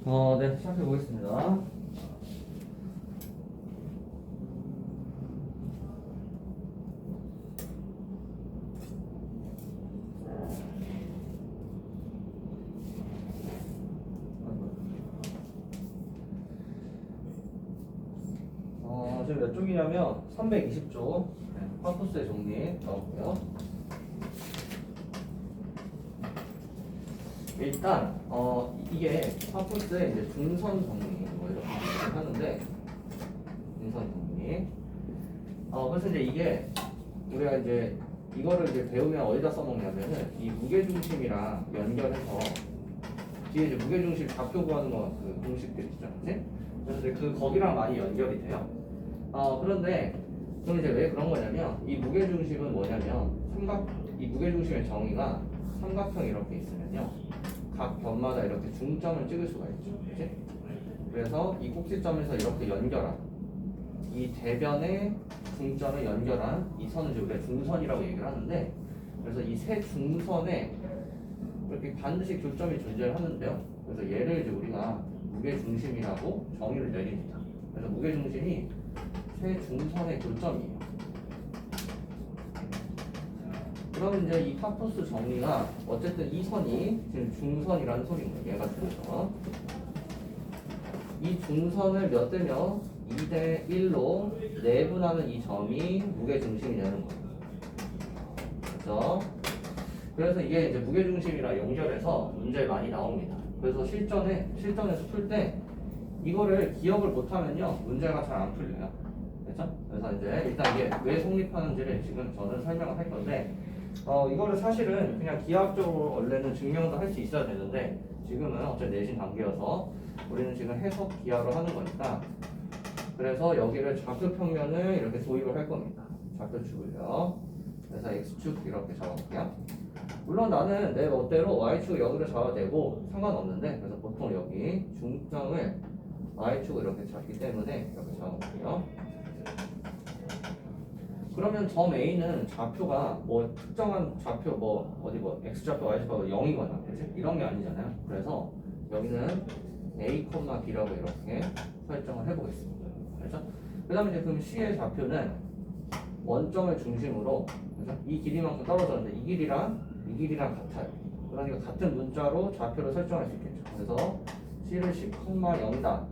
네, 시작해 보겠습니다. 지금 몇 쪽이냐면 320쪽. 파푸스의 정리 나오고요. 일단 이게 파푸스의 이제 중선 정리 뭐 이렇게 하는데 중선 정리. 그래서 이제 이게 우리가 이제 이거를 이제 배우면 어디다 써먹냐면은 이 무게중심이랑 연결해서 뒤에 이제 무게중심 좌표 구하는 거 그 공식들 있잖아, 그치? 그래서 이제 그 거기랑 많이 연결이 돼요. 그런데 그럼 이제 왜 그런 거냐면 이 무게중심은 뭐냐면 이 무게중심의 정의가 삼각형 이렇게 있으면요 각 변마다 이렇게 중점을 찍을 수가 있죠, 그치? 그래서 이 꼭지점에서 이렇게 연결한 이 대변의 중점을 연결한 이 선을 이제 우리가 중선이라고 얘기를 하는데, 그래서 이 세 중선에 이렇게 반드시 교점이 존재하는데요. 그래서 얘를 이제 우리가 무게중심이라고 정의를 내립니다. 그래서 무게중심이 세 중선의 교점이에요. 그러면 이제 이 파푸스 정리가 어쨌든 이 선이 지금 중선이라는 소리인 거예요. 얘가 중선. 이 중선을 몇 대 몇? 2대 1로 내분하는 이 점이 무게중심이 되는 거예요. 그렇죠? 그래서 이게 이제 무게중심이랑 연결해서 문제 많이 나옵니다. 그래서 실전에서 풀 때 이거를 기억을 못하면요 문제가 잘 안 풀려요. 그렇죠? 그래서 이제 일단 이게 왜 성립하는지를 지금 저는 설명을 할 건데, 이거를 사실은 그냥 기하학적으로 원래는 증명도 할 수 있어야 되는데 지금은 어차피 내신 단계여서 우리는 지금 해석 기하로 하는 거니까, 그래서 여기를 좌표 평면을 이렇게 도입을 할 겁니다. 좌표축을요. 그래서 x축 이렇게 잡아볼게요. 물론 나는 내 멋대로 y축을 여기로 잡아도 되고 상관없는데, 그래서 보통 여기 중점을 y축을 이렇게 잡기 때문에 이렇게 잡아볼게요. 그러면 점 A는 좌표가 뭐 특정한 좌표 뭐 어디 뭐 x좌표 y좌표 0이거나 그치? 이런 게 아니잖아요. 그래서 여기는 A, B라고 이렇게 설정을 해보겠습니다. 그렇죠? 그 다음에 이제 그럼 C의 좌표는 원점을 중심으로, 그렇죠? 이 길이만큼 떨어졌는데 이 길이랑 같아요. 그러니까 같은 문자로 좌표를 설정할 수 있겠죠. 그래서 C를 C,0다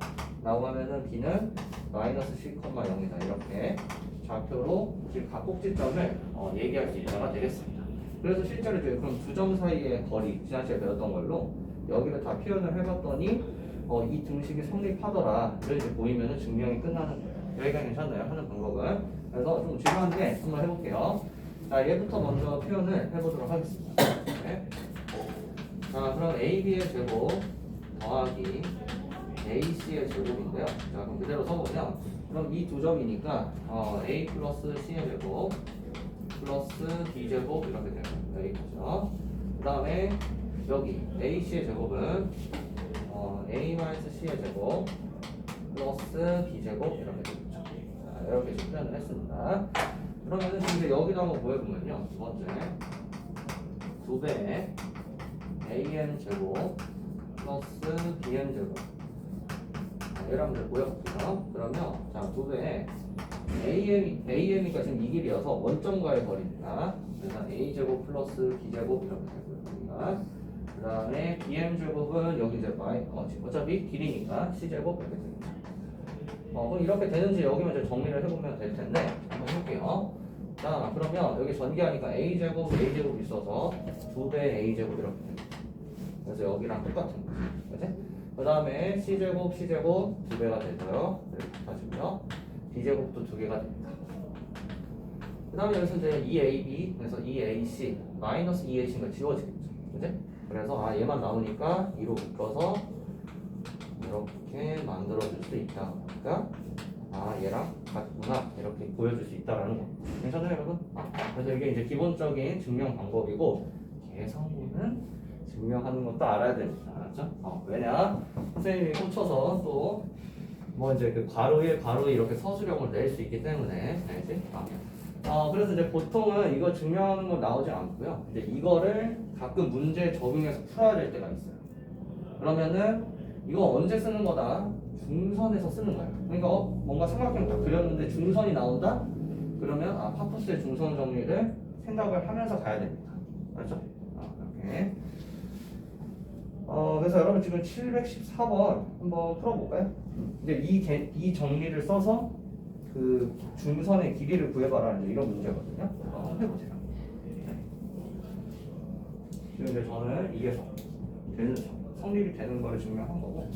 라고 하면은 B는 마이너스 C,0이다 이렇게 좌표로 지금 각 꼭지점을 얘기할 수 있다가 되겠습니다. 그래서 실제로 이제 그럼 두 점 사이의 거리, 지난주에 배웠던 걸로 여기를 다 표현을 해봤더니 이 등식이 성립하더라. 이렇게 보이면은 증명이 끝나는 거예요. 여기가 괜찮나요? 하는 방법은. 그래서 좀 중요한데 한번 해볼게요. 자, 얘부터 먼저 표현을 해보도록 하겠습니다. 네. 자, 그럼 AB의 제곱 더하기 AC의 제곱인데요. 자, 그럼 그대로 써보면, 그럼 이 두 점이니까 A 플러스 C의 제곱 플러스 D 제곱 이렇게 되는 거예요. 여기까지요. 그 다음에 여기 AC의 제곱은 A 마이너스 C의 제곱 플러스 B 제곱 이렇게 되겠죠. 자, 이렇게 표현을 했습니다. 그러면은 이제 여기도 한번 보여보면요. 두 번째 2배 AM 제곱 플러스 BM 제곱, 얘를 한번 보여볼게요. 그러면 자 2배 AM이가 지금 이 길이어서 원점과의 거리입니다. 그래서 A 제곱 플러스 B 제곱 이렇게 되고요. 그 다음에 BM 제곱은 여기 이제 어차피 길이니까 C 제곱 이렇게 됩니다. 그럼 이렇게 되는지 여기만 이제 정리를 해보면 될 텐데 한번 해볼게요. 자, 그러면 여기 전개하니까 A 제곱 있어서 2배 A 제곱 이렇게 됩니다. 그래서 여기랑 똑같은 거죠. 그치? 그 다음에 C 제곱 2배가 되고요. 이렇게 가지고요. B 제곱도 2개가 됩니다. 그 다음에 여기서 이제 EAB, 그래서 EAC, 마이너스 EAC가 지워지겠죠. 그치? 그래서 얘만 나오니까 2로 묶어서 이렇게 만들어줄 수 있다. 그러니까 얘랑 같구나 이렇게 보여줄 수 있다라는 거. 괜찮아요, 여러분? 그래서 이게 이제 기본적인 증명 방법이고, 계산부는 증명하는 것도 알아야 됩니다. 알았죠? 왜냐? 선생님이 꽂혀서 또 뭐 이제 그 괄호 1, 괄호 2 이렇게 서술형을 낼 수 있기 때문에, 알지? 그래서 이제 보통은 이거 증명하는 거 나오지 않고요. 이제 이거를 가끔 문제에 적용해서 풀어야 될 때가 있어요. 그러면은 이거 언제 쓰는 거다? 중선에서 쓰는 거야. 그러니까 뭔가 삼각형 다 그렸는데 중선이 나온다? 그러면 파푸스의 중선 정리를 생각을 하면서 가야 됩니다. 알죠? 이렇게. 그래서 여러분 지금 714번 한번 풀어볼까요? 이제 이 정리를 써서 그 중선의 길이를 구해봐라, 이제 이런 문제거든요. 한번 해보세요. 지금 이제 저는 이게 성립이 되는 거를 증명한 거고.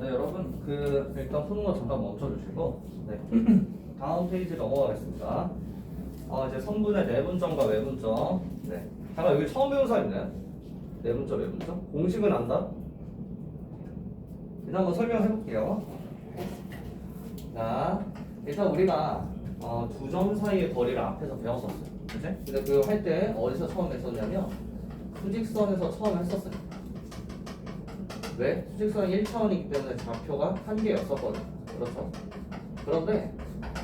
네, 여러분 일단 푸는 거 잠깐 멈춰주시고, 네. 다음 페이지 넘어가겠습니다. 이제 선분의 내분점과 외분점. 네. 잠깐 여기 처음 배운 사람 있나요? 내분점, 외분점? 공식은 안다? 일단 한번 설명해 볼게요. 자, 일단 우리가 두 점 사이의 거리를 앞에서 배웠었어요. 그치? 근데 그거 할 때 어디서 처음 했었냐면 수직선에서 처음 했었어요. 왜? 수직선이 1차원이기 때문에 좌표가 한 개였었거든. 그렇죠? 그런데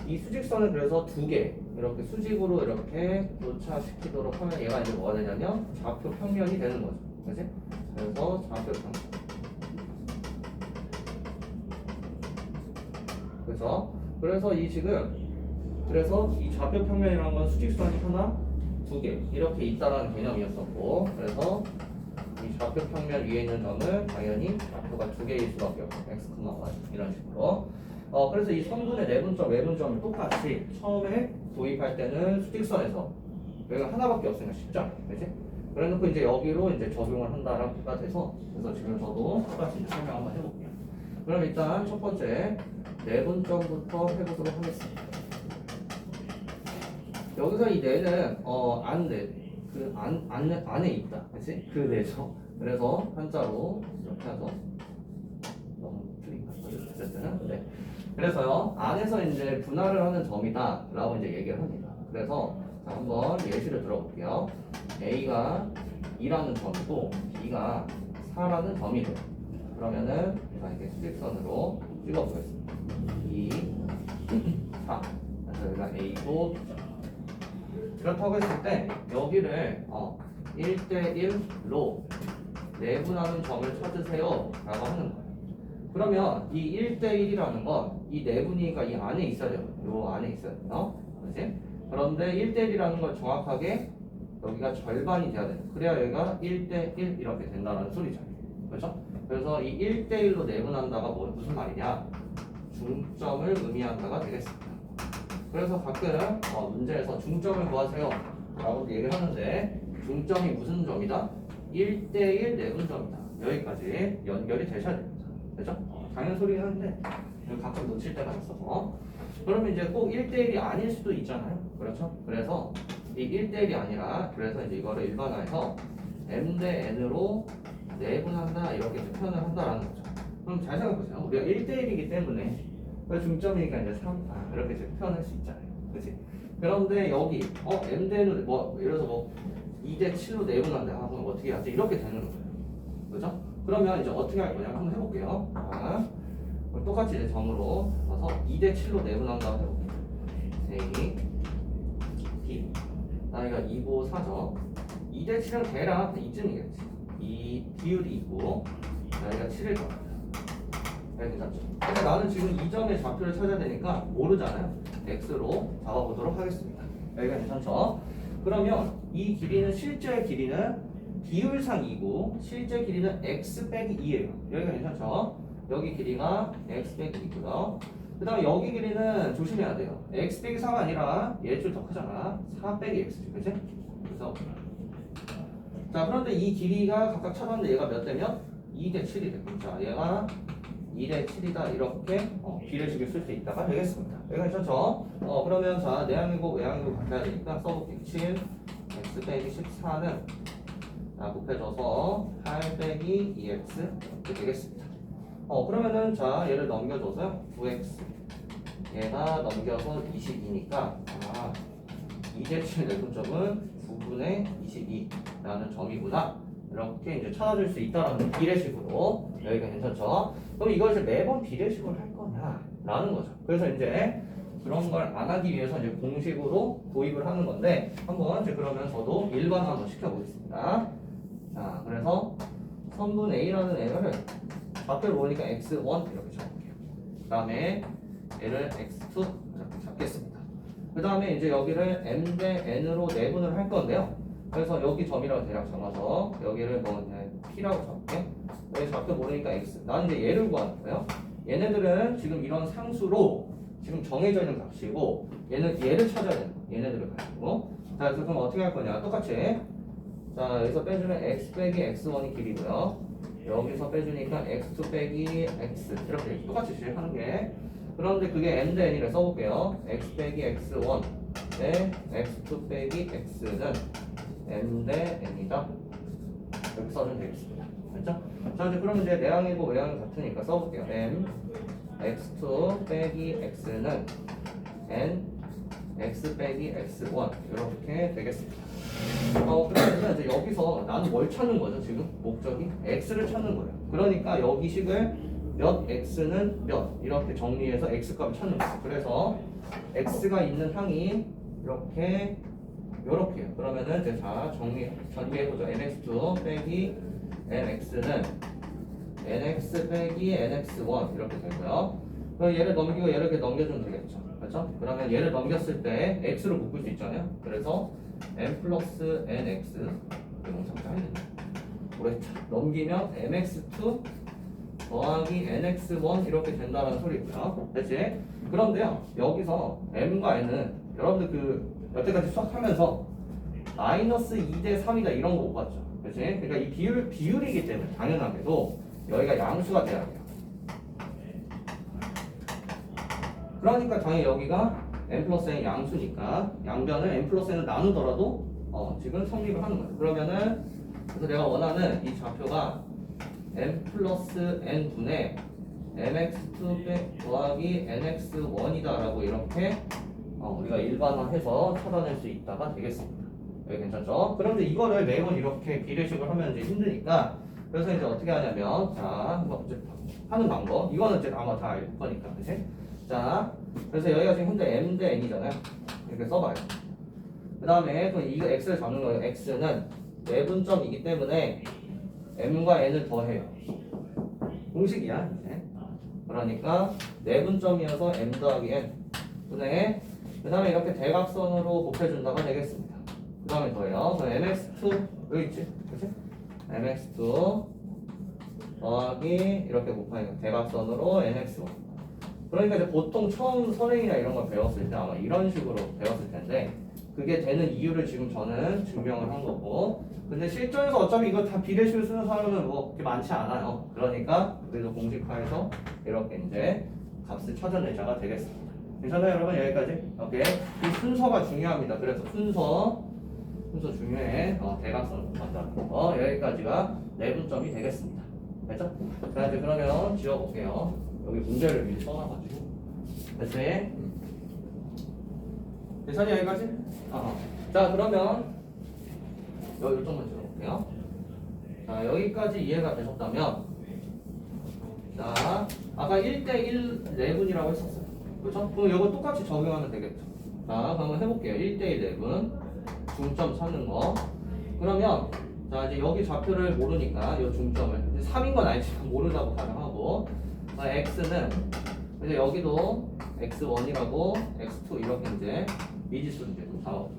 이 수직선을 그래서 두 개 이렇게 수직으로 이렇게 교차시키도록 하면 얘가 이제 뭐가 되냐면 좌표 평면이 되는 거죠. 그치? 그래서 좌표 평면. 그래서 그래서 이 좌표 평면이라는 건 수직선이 하나, 두 개 이렇게 있다라는 개념이었었고, 그래서 이 좌표 평면 위에 있는 점은 당연히 좌표가 두 개일 수밖에 없고 x, y 이런 식으로. 그래서 이 선분의 내분점, 외분점을 똑같이 처음에 도입할 때는 수직선에서 여기가 하나밖에 없으니까 쉽죠, 그렇지? 그래놓고 이제 여기로 이제 적용을 한다라고가 돼서, 그래서 지금 저도 똑같이 이제 설명 한번 해볼게요. 그럼 일단 첫 번째 내분점부터 해보도록 하겠습니다. 여기서 이 내는 안에 있다, 그렇지? 그 내죠. 그래서 한자로 이렇게 해서 어쨌든. 네. 그래서요 안에서 이제 분할을 하는 점이다라고 이제 얘기를 합니다. 그래서 자, 한번 예시를 들어볼게요. A가 2라는 점이고 B가 4라는 점이 돼요. 그러면은 자 이렇게 수직선으로 찍어보겠습니다. 2, 4. 그래서 여기가 A고 그렇다고 했을 때 여기를 1대1로 내분하는 점을 찾으세요 라고 하는 거예요. 그러면 이 1대1이라는 건 이 내분위가 이 안에 있어야 돼요. 요 안에 있어야 돼요. 그렇지? 그런데 1대1이라는 걸 정확하게 여기가 절반이 돼야 돼요. 그래야 여기가 1대1 이렇게 된다는 소리죠. 그렇죠? 그래서 이 1대1로 내분한다가 무슨 말이냐? 중점을 의미한다가 되겠습니다. 그래서 가끔 문제에서 중점을 구하세요 라고 얘기를 하는데 중점이 무슨 점이다? 1대1 내분점이다. 여기까지 연결이 되셔야 됩니다. 그렇죠? 당연 소리긴 한데 가끔 놓칠 때가 있어서 그러면 이제 꼭 1대1이 아닐 수도 있잖아요. 그렇죠? 그래서 이 1대1이 아니라 그래서 이제 이거를 일반화해서 m 대 n으로 내분한다 이렇게 표현을 한다라는 거죠. 그럼 잘 생각해보세요. 우리가 1대1이기 때문에 중점이니까 이제 3 이렇게 이제 표현할 수 있잖아요. 그렇지? 그런데 여기 m 대 n으로 예를 들어서 2대 7로 내분한다 하면 어떻게 하지? 이렇게 되는 거예요. 그죠? 그러면 이제 어떻게 할 거냐 한번 해볼게요. 똑같이 이제 점으로 봐서 2대 7로 내분한다고 해볼게요. A, B. 나이가 2고 4죠. 2대 7은 대략 이쯤이겠지. 이 비율이 있고 나이가 7일 겁니다. 괜찮죠? 근데 나는 지금 이 점의 좌표를 찾아야 되니까 모르잖아요. X로 잡아보도록 하겠습니다. 여기가 괜찮죠? 그러면 이 길이는 실제 길이는 비율상 2고 실제 길이는 x 빼기 2예요. 여기가 괜찮죠? 여기 길이가 x 빼기 2고요. 그 다음에 여기 길이는 조심해야 돼요. x 빼기 4가 아니라 얘줄 더 크잖아. 4 빼기 x죠. 그치? 그래서 자 그런데 이 길이가 각각 찾았는데 얘가 몇 대면? 2대 7이 됩니다. 자 얘가 2대 7이다 이렇게 비례식을 쓸 수 있다가 되겠습니다. 여기가 괜찮죠? 그러면 자 내향이고 외향이고 같아야 되니까 써볼게요. 7 x 빼기 14는 곱해줘서 8 빼기 2x 이렇게 되겠습니다. 그러면은 자 얘를 넘겨줘서요 9x 얘가 넘겨서 22니까 2대 7 내분점은 9분의 22라는 점이구나 이렇게 이제 찾아줄 수 있다라는 비례식으로 여기가 괜찮죠? 그럼 이걸 이제 매번 비례식으로 할 거냐 라는 거죠. 그래서 이제 그런 걸 안 하기 위해서 이제 공식으로 도입을 하는 건데 한번 이제 그러면 저도 일반화 한번 시켜보겠습니다. 자 그래서 선분 A라는 애를 좌표를 보니까 x1 이렇게 잡을게요. 그 다음에 얘를 x2 이렇게 잡겠습니다. 그 다음에 이제 여기를 m 대 n으로 내분을 할 건데요. 그래서 여기 점이라고 대략 잡아서 여기를 p라고 잡을게. 여기 좌표 모르니까 x. 나는 이제 얘를 구하는 거예요. 얘네들은 지금 이런 상수로 지금 정해져 있는 값이고 얘를 찾아야 되는 거예요. 얘네들을 가지고. 자 그래서 그럼 어떻게 할 거냐? 똑같이 자 여기서 빼주면 x 빼기 x1이 길이고요. 여기서 빼주니까 x2 빼기 x 이렇게 똑같이 하는 게 그런데 그게 m 대 n이라 써볼게요. x 빼기 x1 대 x2 빼기 x는 m 대 n이다 이렇게 써주면 되겠습니다. 됐죠? 자 이제 그러면 이제 내항이고 외항이 같으니까 써볼게요. m x2 빼기 x는 n x 빼기 x1 이렇게 되겠습니다. 그러면 이제 여기서 나는 뭘 찾는 거죠? 지금 목적이 x를 찾는 거예요. 그러니까 여기 식을 몇 x는 몇 이렇게 정리해서 x 값을 찾는 거예요. 그래서 x가 있는 항이 요렇게요. 그러면은 이제 자 전개해보죠. nx2 빼기 nx는 nx 빼기 nx1 이렇게 되고요. 그럼 얘를 넘기고 얘를 이렇게 넘겨주면 되겠죠. 그렇죠? 그러면 얘를 넘겼을 때 x로 묶을 수 있잖아요. 그래서 n 플러스 nx 영상 짜리네. 넘기면 mx2 더하기 nx1 이렇게 된다는 소리고요. 됐지? 그런데요 여기서 m과 n은 여러분들 여태까지 수학하면서 마이너스 2대 3이다 이런 거 못 봤죠. 그렇지? 그러니까 이 비율이기 때문에 당연하게도 여기가 양수가 돼야 돼요. 그러니까 당연히 여기가 n 플러스 n 양수니까 양변을 n 플러스 n을 나누더라도 지금 성립을 하는 거예요. 그러면은 그래서 내가 원하는 이 좌표가 n 플러스 n 분의 mx2 더하기 nx1이다 라고 이렇게 우리가 일반화해서 찾아낼 수 있다가 되겠습니다. 여기 괜찮죠? 그런데 이거를 매번 이렇게 비례식을 하면 이제 힘드니까 그래서 이제 어떻게 하냐면 자, 뭐 이제 하는 방법 이거는 이제 아마 다 알 거니까 그치? 자, 그래서 여기가 지금 현재 m 대 n이잖아요. 이렇게 써봐요. 그 다음에 그럼 이거 x를 잡는 거예요. x는 내분점이기 때문에 m과 n을 더해요. 공식이야. 이제. 그러니까 내분점이어서 m 더하기 n 분의 그 다음에 이렇게 대각선으로 곱해준다가 되겠습니다. 그 다음에 더해요. 그럼 mx2 여기 있지? 그치? mx2 더하기 이렇게 곱하니까 대각선으로 nx1 그러니까 이제 보통 처음 선행이나 이런 거 배웠을 때 아마 이런 식으로 배웠을 텐데 그게 되는 이유를 지금 저는 증명을 한 거고 근데 실전에서 어차피 이거 다 비례식을 쓰는 사람은 뭐 그렇게 많지 않아요. 그러니까 우리도 공식화해서 이렇게 이제 값을 찾아내자가 되겠습니다. 괜찮아요 여러분? 여기까지? 오케이. 이 순서가 중요합니다. 그래서 순서 중요해. 대각선을 곱한다는 거. 여기까지가 내분점이 되겠습니다. 됐죠? 자 이제 그러면 지워볼게요. 여기 문제를 미리 써놔가지고 됐지? 괜찮니 여기까지? 자 그러면 여기 좀만 지워볼게요. 자 여기까지 이해가 되셨다면 자 아까 1대1 내분이라고 했었어요. 그렇죠? 그럼 이거 똑같이 적용하면 되겠죠. 자 그러면 해볼게요. 1대1 내분 중점 찾는 거. 그러면 자 이제 여기 좌표를 모르니까 이 중점을 3인 건 알지만 모르다고 가정하고 x는 이제 여기도 x1이라고 x2 이렇게 이제 미지수 이제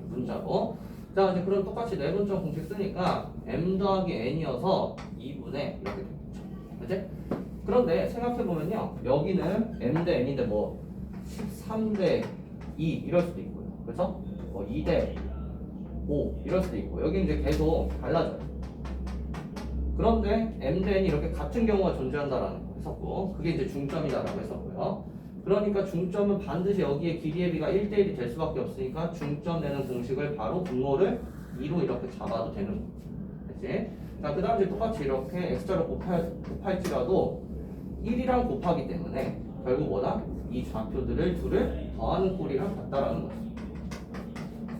문자고 자 이제 그럼 똑같이 내분점 공식 쓰니까 m 더하기 n이어서 2분의 이렇게 되겠죠. 그치? 그런데 생각해보면요 여기는 m 대 n인데 뭐 13대 2 이럴 수도 있고요. 그래서 뭐 2대 5 이럴 수도 있고 여기 이제 계속 달라져요. 그런데 m 대 n이 이렇게 같은 경우가 존재한다라는 거 했었고 그게 이제 중점이다라고 했었고요. 그러니까 중점은 반드시 여기에 기리의 비가 1대1이 될 수밖에 없으니까 중점 내는 공식을 바로 분모를 2로 이렇게 잡아도 되는 거죠. 그치? 자, 그 다음 이제 똑같이 이렇게 x자로 곱할지라도 1이랑 곱하기 때문에 결국 뭐다? 이 좌표들을 둘을 더하는 꼴이랑 같다라는 거죠.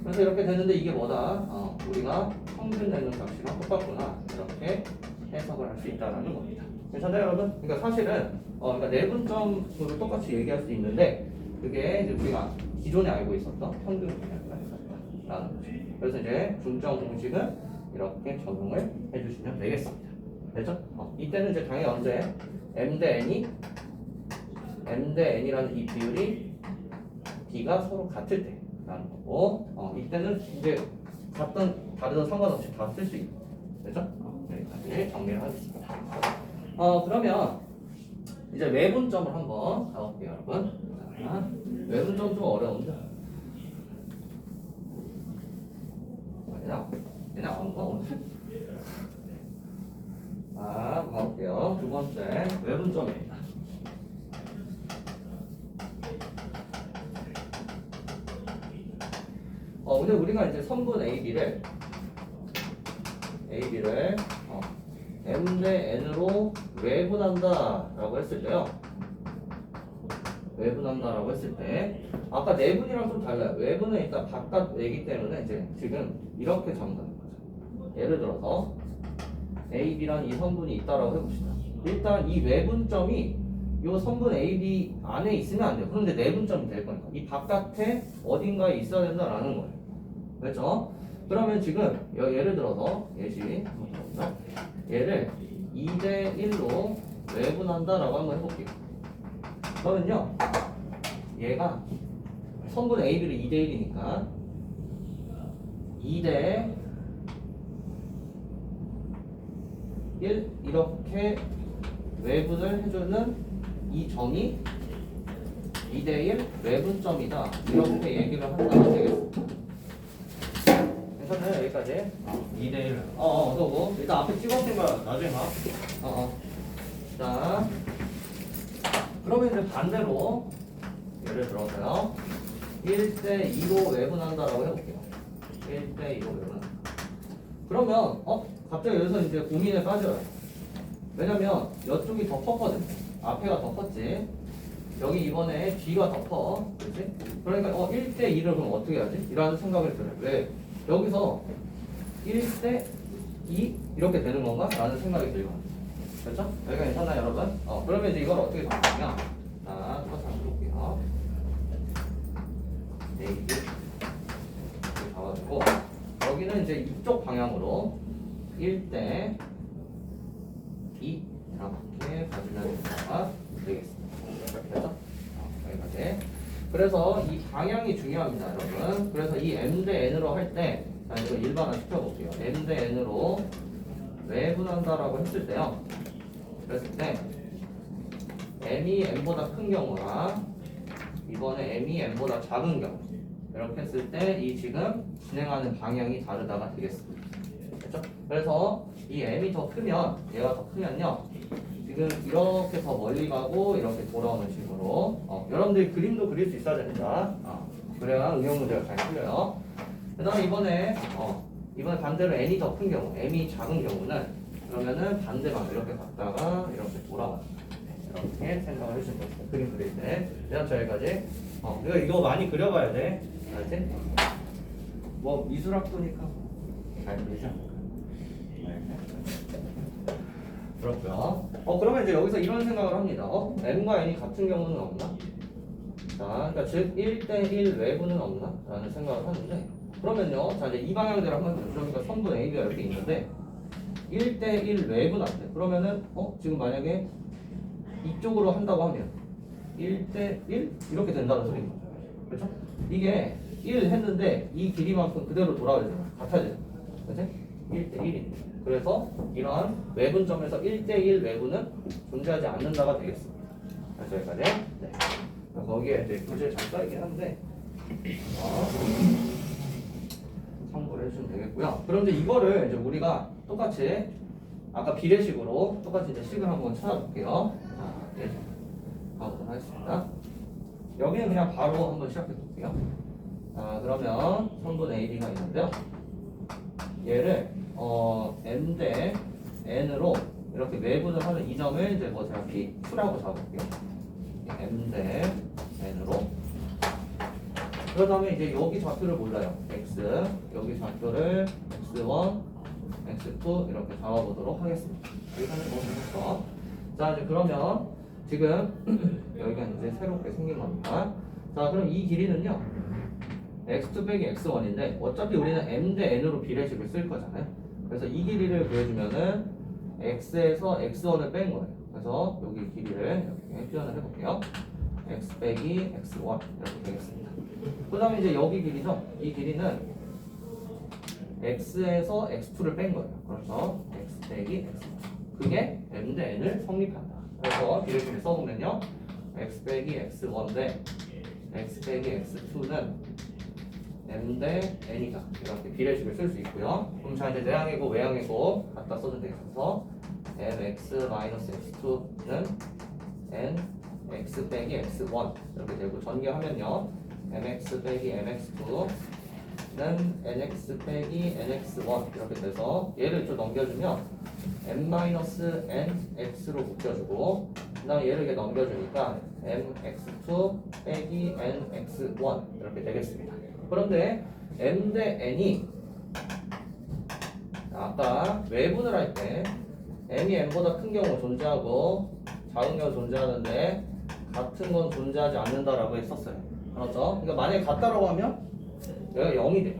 그래서 이렇게 되는데 이게 뭐다? 우리가 평균 내는 값이랑 똑같구나. 이렇게 해석을 할 수 있다는 겁니다. 괜찮아요, 여러분? 그러니까 사실은 그러니까 내분점으로 똑같이 얘기할 수 있는데 그게 이제 우리가 기존에 알고 있었던 평균 분야라는 거죠. 그래서 이제 중점 공식은 이렇게 적용을 해주시면 되겠습니다. 됐죠? 이때는 이제 당연히 언제 m 대 n이라는 이 비율이 b가 서로 같을 때라는 거고 이때는 이제 같던 다르던 상관없이 다 쓸 수 있는 됐죠? 여기까지 정리를 하겠습니다. 그러면 이제 외분점을 한번 가볼게요, 여러분. 자, 외분점 좀 어려운데. 얘는 안 가, 오늘? 가볼게요. 두 번째, 외분점입니다. 근데 우리가 이제 선분 AB를 M 대 N으로 외분한다 라고 했을 때요. 외분한다 라고 했을 때 아까 내분이랑 좀 달라요. 외분은 일단 바깥 외기 때문에 이제 지금 이렇게 잡는다는 거죠. 예를 들어서 AB란 이 선분이 있다라고 해봅시다. 일단 이 외분점이 이 선분 AB 안에 있으면 안 돼요. 그런데 내분점이 될 거니까 이 바깥에 어딘가에 있어야 된다라는 거예요. 그렇죠? 그러면 지금 예를 들어서 예시 얘를 2대 1로 외분한다라고 한번 해볼게요. 그러면요 얘가 선분 AB를 2대 1이니까 2대 1 이렇게 외분을 해주는 이 점이 2대 1 외분점이다 이렇게 얘기를 한다면 되겠습니다. 괜찮아요? 여기까지 2대1 어서고 일단 앞에 찍었으니까 나중에 봐. 자 그러면 이제 반대로 예를 들어서요 1대 2로 외분한다라고 해볼게요. 1대 2로 외분한다. 그러면 갑자기 여기서 이제 고민에 빠져요. 왜냐면 이쪽이 더 컸거든. 앞에가 더 컸지. 여기 이번에 뒤가 더 커. 그렇지? 그러니까 1대 2를 그럼 어떻게 하지? 이라는 생각을 들어요. 왜? 여기서 1대 2 이렇게 되는 건가? 라는 생각이 들고. 그렇죠? 여기가 괜찮나요, 여러분? 그러면 이제 이걸 어떻게 잡느냐? 자, 똑같이 한번 해볼게요. 네, 이렇게 잡아주고 여기는 이제 이쪽 방향으로 1대 2 이렇게 가지면 되겠습니다. 이렇게 해서 여기까지. 그래서 이 방향이 중요합니다, 여러분. 그래서 이 m 대 n으로 할 때, 자 이거 일반화 시켜볼게요. m 대 n으로 외분한다라고 했을 때요. 그랬을 때 m이 n보다 큰 경우랑 이번에 m이 n보다 작은 경우 이렇게 했을 때 이 지금 진행하는 방향이 다르다가 되겠습니다. 그렇죠? 그래서 이 m이 더 크면 얘가 더 크면요. 지금 이렇게 더 멀리 가고 이렇게 돌아오는 식으로 여러분들이 그림도 그릴 수 있어야 됩니다. 그래야 응용 문제가 잘 풀려요. 그 다음에 이번에 반대로 n이 더 큰 경우 m이 작은 경우는 그러면은 반대방 이렇게 갔다가 이렇게 돌아와 이렇게 생각을 해주면 됩니다. 그림 그릴 때 그냥 저기까지 이거 많이 그려봐야 돼. 알지? 뭐 미술학도니까 잘 그리지 않을까? 그렇고요. 그러면 이제 여기서 이런 생각을 합니다. m과 n이 같은 경우는 없나? 자, 그러니까 즉 1대1 외부는 없나? 라는 생각을 하는데 그러면요. 자, 이제 이 방향대로 한번 보죠. 그러니까 선분 AB가 이렇게 있는데 1대1 외부는 안 돼. 그러면은 지금 만약에 이쪽으로 한다고 하면 1대1 이렇게 된다는 소리인 거죠. 그렇죠? 이게 1 했는데 이 길이만큼 그대로 돌아와야 되잖아. 같아야 되잖아. 그렇지? 1대1인데. 그래서 이러한 외분점에서 1대1 외부는 존재하지 않는다가 되겠습니다. 그래서 여기까지. 네. 거기에 이제 교재 잘 써있긴 한데 참고를 해주시면 되겠고요. 그럼 이제 이거를 이제 우리가 똑같이 아까 비례식으로 똑같이 이제 식을 한번 찾아볼게요. 자, 네. 가보도록 하겠습니다. 여기는 그냥 바로 한번 시작해 볼게요. 그러면 선분 AB가 있는데요. 얘를 m 대 n으로 이렇게 외분을 하는 이 점을 이제 뭐 제가 P2라고 잡아볼게요. m 대 n으로. 그 다음에 이제 여기 좌표를 몰라요. x 여기 좌표를 x1, x2 이렇게 잡아보도록 하겠습니다. 여기까지 보시면서 자 이제 그러면 지금 여기가 이제 새롭게 생긴 겁니다. 자 그럼 이 길이는요. x2 빼기 x1인데 어차피 우리는 m 대 n으로 비례식을 쓸 거잖아요. 그래서 이 길이를 구해주면은 x에서 x1을 뺀 거예요. 그래서 여기 길이를 이렇게 표현을 해볼게요. x 빼기 x1 이렇게 되겠습니다. 그 다음에 이제 여기 길이죠. 이 길이는 x에서 x2를 뺀 거예요. 그래서 x 빼기 x2 그게 m 대 n을 성립한다. 그래서 비례식을 써보면요. x 빼기 x1 대 x 빼기 x2는 m 대 n이다. 이렇게 비례식을 쓸 수 있고요. 그럼 자 이제 내항이고 외항이고 갖다 써도 되겠어서 mx-x2는 n x 빼기 x1 이렇게 되고 전개하면요. mx 빼기 mx2는 nx 빼기 nx1 이렇게 돼서 얘를 좀 넘겨주면 m-nx로 묶여주고 그 다음에 얘를 이렇게 넘겨주니까 mx2 빼기 nx1 이렇게 되겠습니다. 그런데 m 대 n이 아까 외분을 할 때 m이 n보다 큰 경우 존재하고 작은 경우 존재하는데 같은 건 존재하지 않는다라고 했었어요. 그렇죠? 그러니까 만약에 같다라고 하면 여기가 0이 돼요.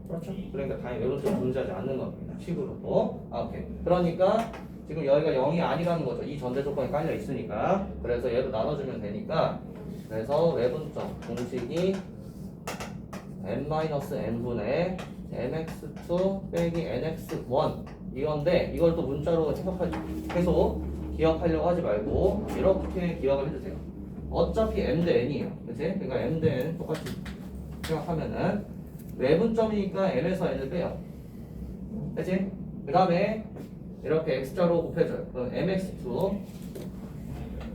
그렇죠? 그러니까 당연히 외분점 존재하지 않는 겁니다. 식으로도. 오케이. 그러니까 지금 여기가 0이 아니라는 거죠. 이 전제 조건이 깔려 있으니까. 그래서 얘도 나눠주면 되니까. 그래서 외분점 공식이 n-n분의 mx2 빼기 nx1 이건데 이걸 또 문자로 계속 기억하려고 하지 말고 이렇게 기억을 해주세요. 어차피 m 대 n이에요. 그치? 그러니까 m 대 n 똑같이 생각하면은 외분점이니까 m에서 n을 빼요. 그치? 그 다음에 이렇게 x자로 곱해줘요. 그럼 mx2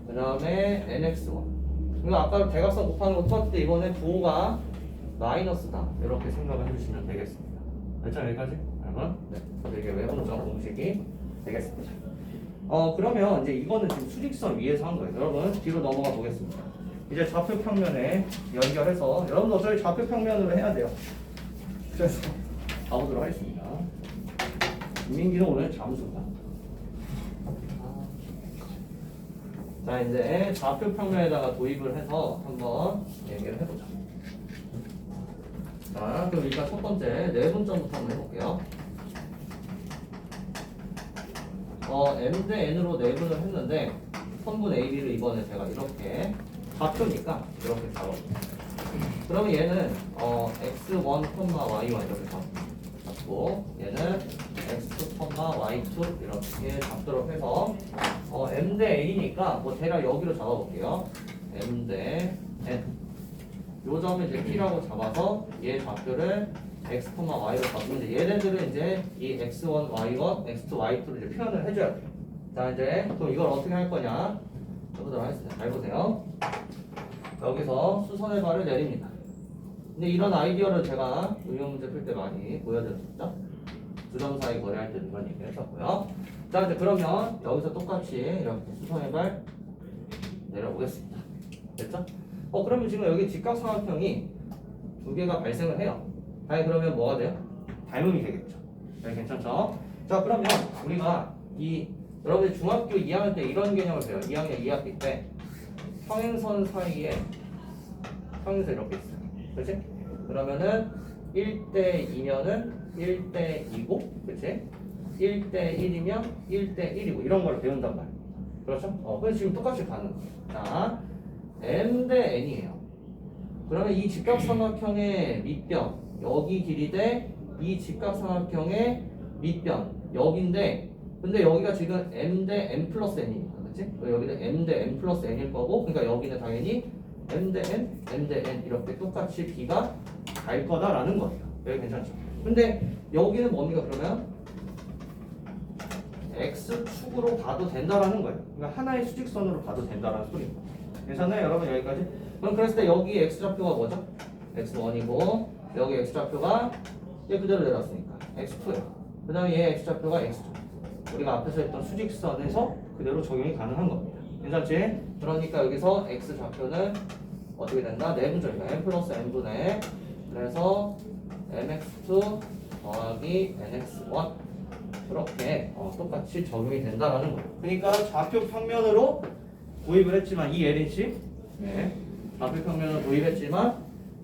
그 다음에 nx1 그리고 아까 대각선 곱하는 거 똑같을 때 이번에 부호가 마이너스다. 이렇게 생각을 해주시면 되겠습니다. 됐죠? 여기까지? 여러분? 네. 이게 외분점 공식이 되겠습니다. 그러면 이제 이거는 지금 수직선 위에서 한 거예요. 여러분 뒤로 넘어가 보겠습니다. 이제 좌표 평면에 연결해서 여러분도 어차피 좌표 평면으로 해야 돼요. 그래서 가보도록 하겠습니다. 민기는 오늘 잠수다. 자, 이제 좌표 평면에다가 도입을 해서 한번 얘기를 해보자. 자, 그럼 일단 첫 번째 내분점부터 한번 해볼게요. M 대 N으로 내분을 했는데 선분 AB를 이번에 제가 이렇게 좌표니까 이렇게 잡아볼게요. 그러면 얘는 x1, y1 이렇게 잡고 얘는 x, y2 이렇게 잡도록 해서 M 대 A니까 뭐 대략 여기로 잡아볼게요. M 대 N 요 점을 이제 P라고 잡아서 얘 좌표를 x, y로 바꾸면 이제 얘네들은 이제 이 x1, y1, x2, y2를 이제 표현을 해줘야 돼요. 자, 이제 그럼 이걸 어떻게 할 거냐 해보도록 하겠습니다. 잘 보세요. 여기서 수선의 발을 내립니다. 근데 이런 아이디어를 제가 응용 문제 풀 때 많이 보여드렸죠. 두 점 사이 거래할 때 이런 얘기를 했었고요. 자, 이제 그러면 여기서 똑같이 이렇게 수선의 발 내려보겠습니다. 됐죠? 그러면 지금 여기 직각삼각형이 두 개가 발생을 해요. 아니 그러면 뭐가 돼요? 닮음이 되겠죠. 네, 괜찮죠? 자, 그러면 우리가 여러분들 중학교 2학년 때 이런 개념을 배워요. 2학년 2학기 때 평행선 사이에 평행선 이렇게 있어요. 그렇지? 그러면은 1대 2면은 1대 2고, 그렇지? 1대 1이면 1대 1이고 이런 걸 배운단 말이에요. 그렇죠? 그래서 지금 똑같이 가는 거예요. 자, M 대 N이에요. 그러면 이 직각삼각형의 밑변 여기 길이 대 이 직각삼각형의 밑변 여기인데 근데 여기가 지금 M 대 M 플러스 N이니까 그렇지? 여기는 M 대 M 플러스 N일 거고 그러니까 여기는 당연히 M 대 N, M 대 N 이렇게 똑같이 B가 갈 거다라는 거예요. 여기 괜찮죠? 근데 여기는 뭡니까 그러면? X축으로 가도 된다라는 거예요. 그러니까 하나의 수직선으로 가도 된다라는 소리입니다. 괜찮나요 여러분 여기까지? 그럼 그랬을 때 여기 X좌표가 뭐죠? X1이고 여기 X좌표가 얘 그대로 내려왔으니까 X2예요. 그 다음에 얘 X좌표가 X2. 우리가 앞에서 했던 수직선에서 그대로 적용이 가능한 겁니다. 괜찮지? 그러니까 여기서 X좌표는 어떻게 된다? 내분점이니까 M 플러스 N분의 그래서 MX2 더하기 NX1 그렇게 똑같이 적용이 된다라는 거예요. 그러니까 좌표 평면으로 도입을 했지만 이 L인씨 네. 좌표 평면으로 도입했지만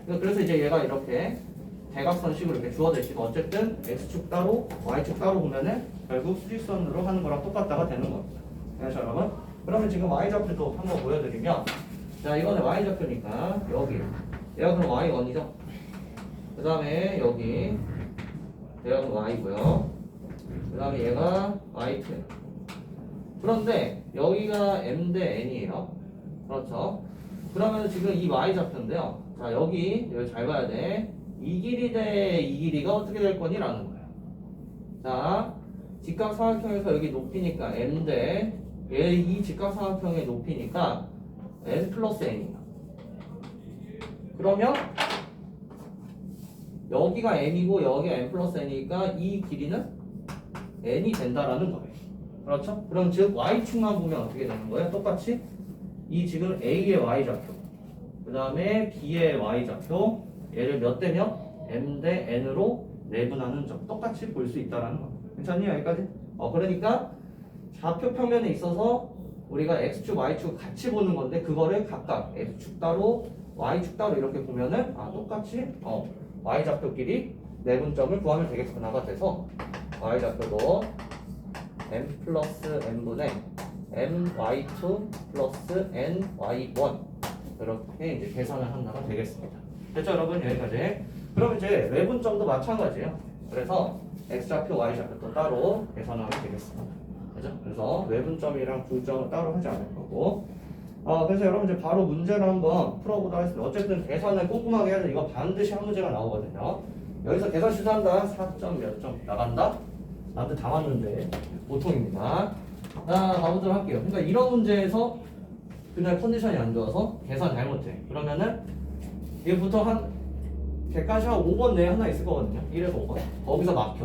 그래서 이제 얘가 이렇게 대각선식으로 이렇게 주어져 있지만 어쨌든 X축 따로 Y축 따로 보면은 결국 수직선으로 하는 거랑 똑같다가 되는 겁니다. 그래서 여러분 그러면 지금 Y좌표도 한번 보여드리면 자 이거는 Y좌표니까 여기 얘가 그럼 Y1이죠. 그 다음에 여기 얘가 그럼 Y고요. 그 다음에 얘가 Y2예요. 그런데 여기가 M 대 N이에요. 그렇죠? 그러면 지금 이 Y좌표인데요. 자 여기 잘 봐야 돼. 이 길이 대 이 길이가 어떻게 될 거니? 라는 거예요. 자 직각삼각형에서 여기 높이니까 M 대 이 직각삼각형의 높이니까 N 플러스 N이에요. 그러면 여기가 N이고 여기가 N 플러스 N이니까 이 길이는 N이 된다라는 거예요. 그렇죠? 그럼 즉 Y축만 보면 어떻게 되는 거예요? 똑같이 이 지금 A의 Y좌표 그 다음에 B의 Y좌표 얘를 몇 대면 M 대 N으로 내분하는 점 똑같이 볼 수 있다는 거. 괜찮니? 여기까지? 그러니까 좌표 평면에 있어서 우리가 X축, Y축 같이 보는 건데 그거를 각각 X축 따로 Y축 따로 이렇게 보면은 똑같이 Y좌표끼리 내분점을 구하면 되겠구나가 돼서 Y좌표도 M 플러스 N분의 MY2 플러스 NY1 이렇게 이제 계산을 한다가 되겠습니다. 됐죠 여러분? 여기까지. 그럼 이제 내분점도 마찬가지예요. 그래서 X좌표, Y좌표 또 따로 계산하면 되겠습니다. 그죠? 그래서 내분점이랑 분점은 따로 하지 않을 거고. 그래서 여러분 이제 바로 문제를 한번 풀어보도록 하겠습니다. 어쨌든 계산을 꼼꼼하게 해야 돼. 이거 반드시 한 문제가 나오거든요. 여기서 계산 실수한다. 4점 몇 점 나간다? 나한테 다 맞는데 보통입니다. 자, 가보도록 할게요. 그러니까 이런 문제에서 그날 컨디션이 안 좋아서 계산 잘못해. 그러면은 이게 보통 한 객관식 5번 내에 하나 있을 거거든요. 1에서 5번. 거기서 막혀.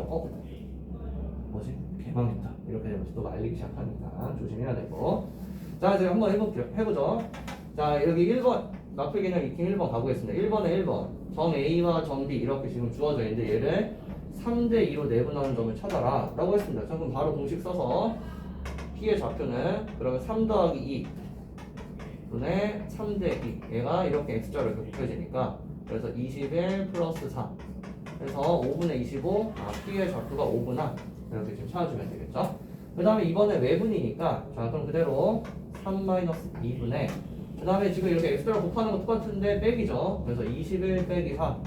뭐지? 개망했다. 이렇게 되면 또 말리기 시작하니까 조심해야 되고. 자, 이제 한번 해보죠. 자, 여기 1번 마플 개념 익힘 1번 가보겠습니다. 1번에 1번 점 A와 점 B 이렇게 지금 주어져 있는데 얘를 3대 2로 내분하는 점을 찾아라 라고 했습니다. 자, 그럼 바로 공식 써서 P의 좌표는 그러면 3 더하기 2 분의 3대 2 얘가 이렇게 X자로 이렇게 곱해지니까 그래서 21 플러스 4 그래서 5분의 25 P의 좌표가 5구나 이렇게 지금 찾아주면 되겠죠. 그 다음에 이번에 외분이니까 자 그럼 그대로 3 마이너스 2분의 그 다음에 지금 이렇게 X자로 곱하는 거 똑같은데 빼기죠. 그래서 21 빼기 4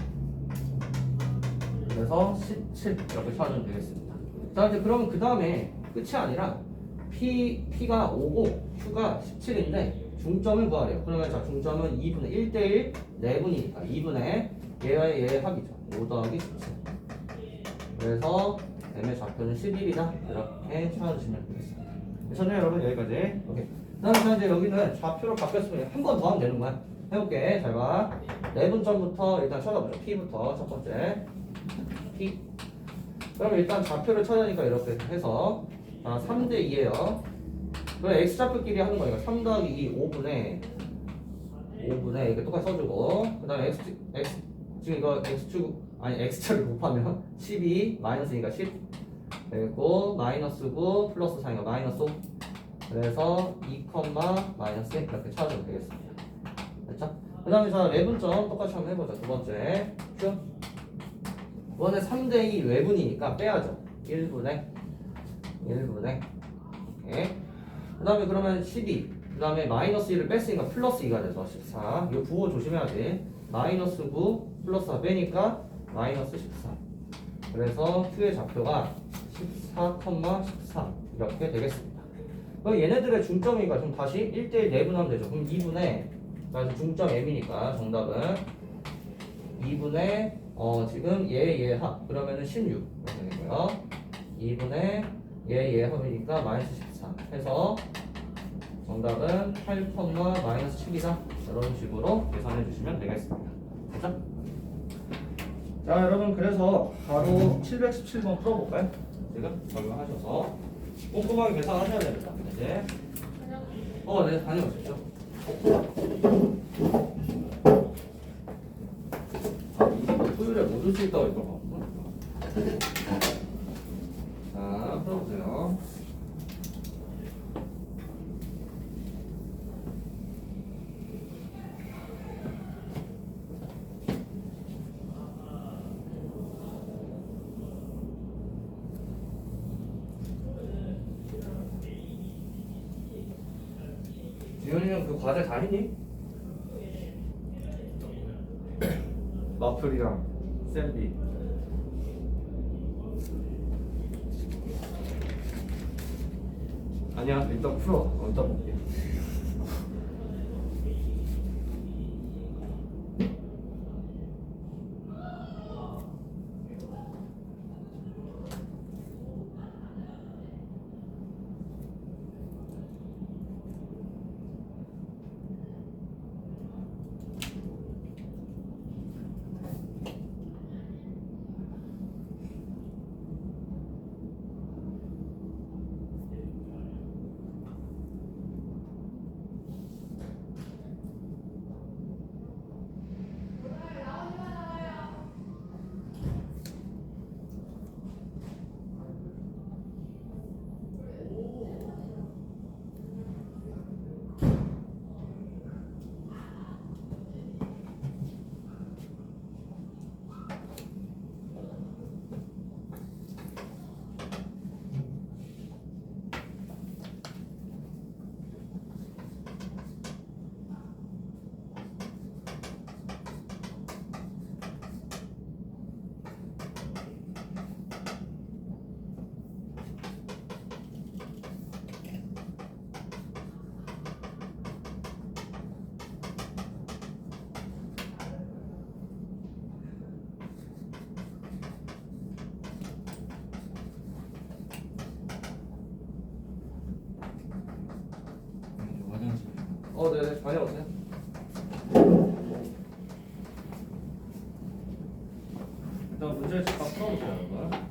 그래서 17 이렇게 찾아주면 되겠습니다. 자 이제 그러면 그 다음에 끝이 아니라 P가 5고 Q가 17인데 중점을 구하래요. 그러면 자 중점은 2분의 1대1 4분이니까 2분의 얘와 얘의 합이죠. 5 더하기 17 그래서 M의 좌표는 11이다 이렇게 찾아주시면 되겠습니다. 됐나요 여러분? 여기까지. 오케이. 그다음에 이제 여기는 좌표로 바뀌었으면 한 번 더 하면 되는 거야. 해볼게. 잘 봐. 내분점부터 일단 찾아보죠. P부터 첫 번째 P. 그럼 일단 좌표를 찾으니까 이렇게 해서 3대 2예요. 그럼 x 좌표끼리 하는 거니까 3 더하기 2 5분의 이렇게 똑같이 써주고 그 다음에 x 지금 이거 x축을 곱하면 12 마이너스니까 10 그리고 마이너스 9 플러스 4니까 마이너스 5 그래서 2, 마이너스 1 이렇게 찾아주면 되겠습니다. 됐죠? 그 다음에 자 외분점 똑같이 한번 해보자. 두 번째 Q 이번에 3대 2 외분이니까 빼야죠. 1분의 예. 그 다음에 그러면 12 그 다음에 마이너스 1을 뺐으니까 플러스 2가 돼서 14 이거 부호 조심해야지. 마이너스 9 플러스 4 빼니까 마이너스 14 그래서 Q의 좌표가 14,14 이렇게 되겠습니다. 그럼 얘네들의 중점이니까 좀 다시 1대1 내분하면 되죠. 그럼 2분의 중점 M이니까 정답은 2분의 지금 얘 합 그러면은 16 이렇게 되고요. 2분의 얘 합이니까 마이너스 14 해서 정답은 8, 마이너스 7이다 이런 식으로 계산해 주시면 되겠습니다. 됐죠? 자 여러분 그래서 바로 717번 풀어볼까요? 지금 적용하셔서 꼼꼼하게 계산하셔야 됩니다. 이제 네 다녀오십시오. 토요일에 못 올 수 있다고 이거. 자 풀어보세요. 지훈이는 그 과제 다 했니? 마플이랑 샌비 아니야 일단 풀어. 이따 볼게. 네네 다녀오세요. 일단 문제집 다 풀어보세요 여러분.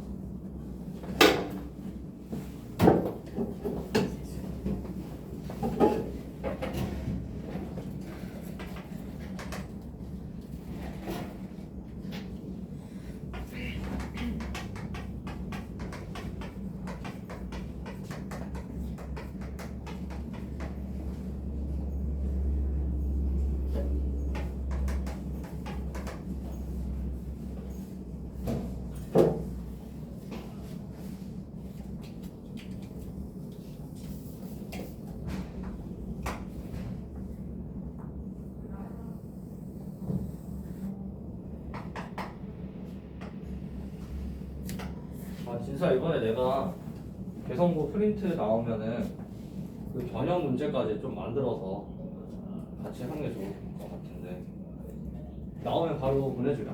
진짜 이번에 내가 개성고 프린트 나오면은 그 변형 문제까지 좀 만들어서 같이 하는 게 좋을 것 같은데 나오면 바로 보내주려.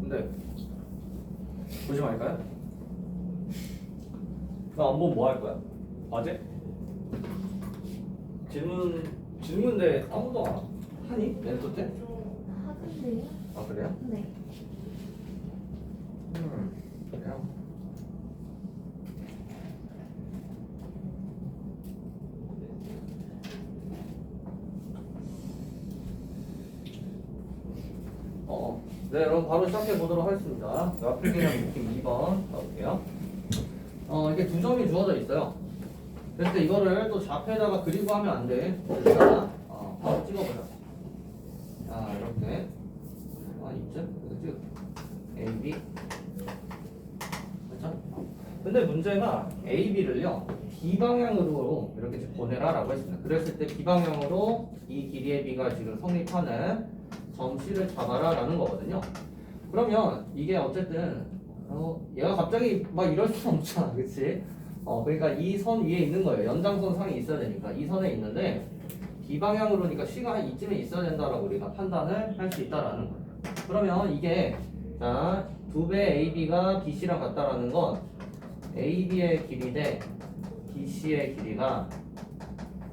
근데 보지 말까요? 나 안 보면 뭐 할 거야? 과제? 질문인데 아무도 안 하니? 멘토 때? 하던데요? 아 그래요? 네. 그래요? 네, 여러분 바로 시작해 보도록 하겠습니다. 아플리케이션 느낌 2번 가볼게요. 이게 두 점이 주어져 있어요. 그래서 이거를 또 좌표에다가 그리고 하면 안 돼. 여기다가 바로 찍어보자. 자, 이렇게 이쯤 이거 찍어. A, B. 그렇죠? 근데 문제가 A, B를요 B 방향으로 이렇게 보내라라고 했습니다. 그랬을 때 B 방향으로 이 길이의 B가 지금 성립하는 점 C를 잡아라라는 거거든요. 그러면 이게 어쨌든 얘가 갑자기 막 이럴 수는 없잖아, 그렇지? 그러니까 이 선 위에 있는 거예요. 연장선 상에 있어야 되니까 이 선에 있는데 B 방향으로니까 C가 한 이쯤에 있어야 된다라고 우리가 판단을 할 수 있다라는 거예요. 그러면 이게 자 2배 AB가 BC랑 같다라는 건 AB의 길이 대 BC의 길이가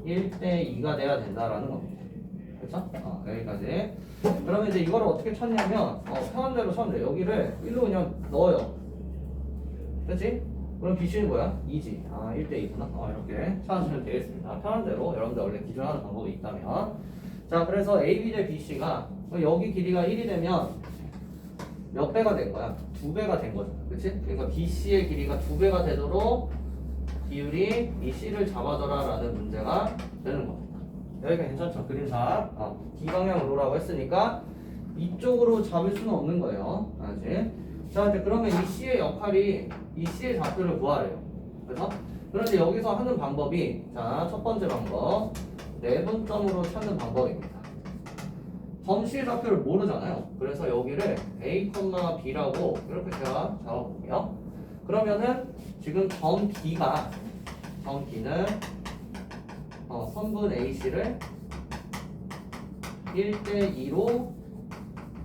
1대 2가 돼야 된다라는 겁니다. 그렇죠? 여기까지. 그러면 이제 이거를 어떻게 찾냐면 편한 대로 찾으면 돼요. 여기를 1로 그냥 넣어요. 그렇지? 그럼 BC는 뭐야? 2지. 1대 2구나. 이렇게 찾으시면 되겠습니다. 편한 대로 여러분들 원래 기준하는 방법이 있다면. 자, 그래서 AB 대 BC가 여기 길이가 1이 되면 몇 배가 된 거야? 2배가 된 거죠. 그렇지? 그러니까 BC의 길이가 2배가 되도록 비율이 이 C를 잡아줘라 라는 문제가 되는 겁니다. 여기가 괜찮죠? 그림상 B 방향으로라고 했으니까 이쪽으로 잡을 수는 없는 거예요. 알지? 자, 이제 그러면 이 C의 역할이 이 C의 좌표를 구하래요. 그래서 그런데 여기서 하는 방법이 자, 첫 번째 방법 내분점으로 찾는 방법입니다. 점 C의 좌표를 모르잖아요. 그래서 여기를 A, B라고 이렇게 제가 잡아볼게요. 그러면은 지금 점 B는 선분 AC를 1대2로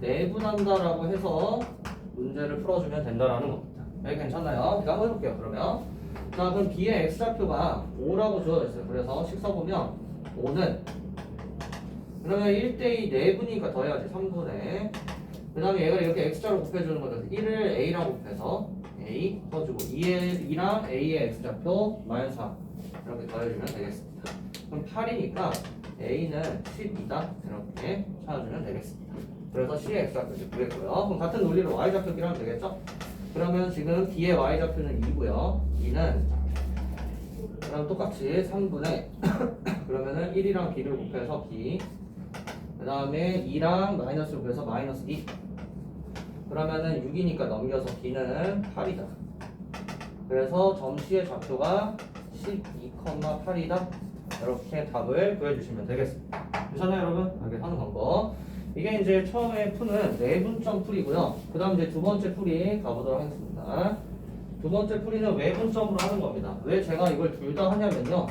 내분한다라고 해서 문제를 풀어주면 된다라는 겁니다. 여기 괜찮나요? 제가 한번 해볼게요. 그러면 자, 그럼 B의 X좌표가 5라고 주어져 있어요. 그래서 식 써보면 5는 그러면 1대2 내분이니까 더해야지 3분의 그 다음에 얘가 이렇게 X자로 곱해주는 거죠. 1을 A랑 곱해서 A 써주고 2랑 A의 X좌표 마이너스 4 이렇게 더해주면 되겠습니다. 그럼 8이니까 A는 12다 이렇게 찾아주면 되겠습니다. 그래서 C의 X좌표를 구했고요. 그럼 같은 논리로 Y좌표기를 하면 되겠죠? 그러면 지금 D의 Y좌표는 2고요. 2는 그럼 똑같이 3분의 그러면은 1이랑 B를 곱해서 B 그 다음에 2랑 마이너스를 곱해서 마이너스 2 그러면은 6이니까 넘겨서 B는 8이다. 그래서 점 C의 좌표가 12,8이다. 이렇게 답을 구해주시면 되겠습니다. 되셨나요 여러분? 이렇게 하는 방법. 이게 이제 처음에 푸는 내분점 풀이고요. 그 다음 이제 두 번째 풀이 가보도록 하겠습니다. 두 번째 풀이는 외분점으로 하는 겁니다. 왜 제가 이걸 둘 다 하냐면요.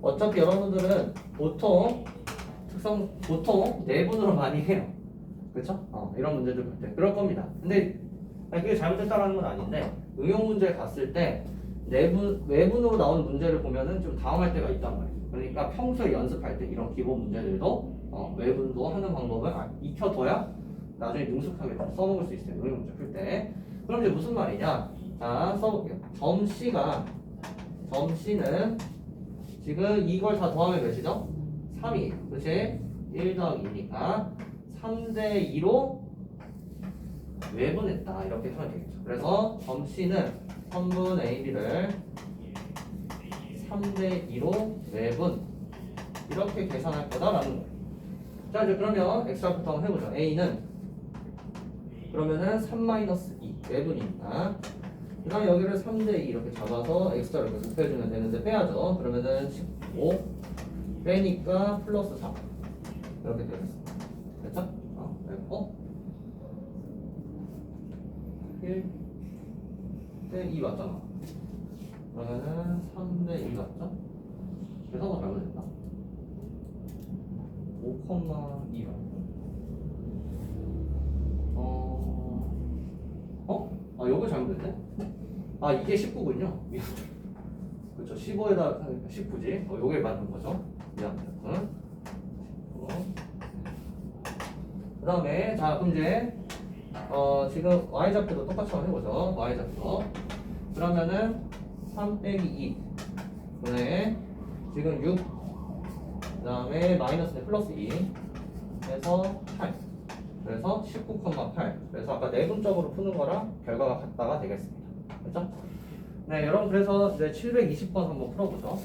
어차피 여러분들은 보통 내분으로 많이 해요. 그렇죠? 이런 문제들 볼 때 그럴 겁니다. 근데 그게 잘못됐다라는 건 아닌데 응용 문제에 갔을 때 외분으로 나오는 문제를 보면은 좀 당황할 때가 있단 말이에요. 그러니까 평소에 연습할 때 이런 기본 문제들도 외분도 하는 방법을 익혀둬야 나중에 능숙하게 써먹을 수 있어요. 응용 문제 풀 때. 그럼 이제 무슨 말이냐? 자, 써볼게요. 점 C는 지금 이걸 다 더하면 몇이죠? 3이에요. 그치? 1 더하기 2니까 3대2로 외분했다. 이렇게 하면 되겠죠. 그래서 점 C는 선분 AB를 3대2로 외분 이렇게 계산할 거다라는 거예요. 자, 이제 그러면 X좌표부터 한번 해보죠. A는 그러면은 3-2 외분이니까 그 다음에 여기를 3대2 이렇게 잡아서 X자를 이렇게 곱해주면 되는데 빼야죠. 그러면은 15 빼니까 플러스 4 이렇게 되겠습니다. 됐죠? 빼고 1대2 맞잖아. 그러면은 3대2 맞죠? 계산가 잘못했나? 5,2 요거 잘못됐네? 이게 19군요. 그렇죠. 15에다 19지. 요게 맞는 거죠. 미안합니다. 그 다음에 자, 그럼 이제 지금 Y좌표도 똑같이 한번 해보죠. Y좌표. 그러면은 3 빼기 2 분의 지금 6 그 다음에 마이너스는 플러스 2 해서 8 그래서 19,8 그래서 아까 내분적으로 푸는 거랑 결과가 같다가 되겠습니다. 그렇죠? 네, 여러분 그래서 이제 720번 한번 풀어보죠.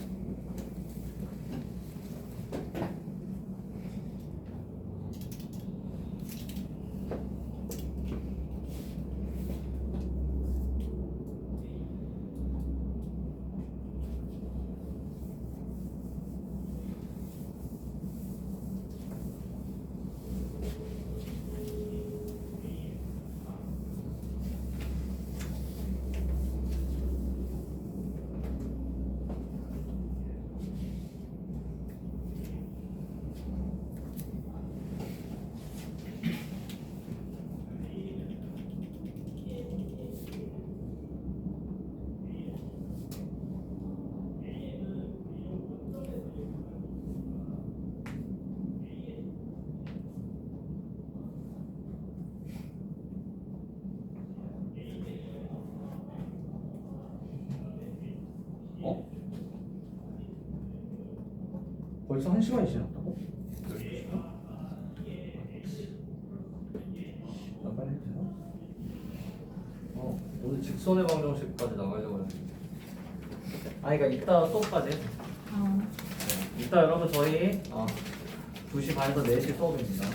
벌써 1시간이 지났다고? 빨리 해주세요. 오늘 직선의 방정식까지 나가려고 했는데 그러니까 이따 수업까지 네, 이따 여러분 저희 2시 반에서 4시 수업입니다.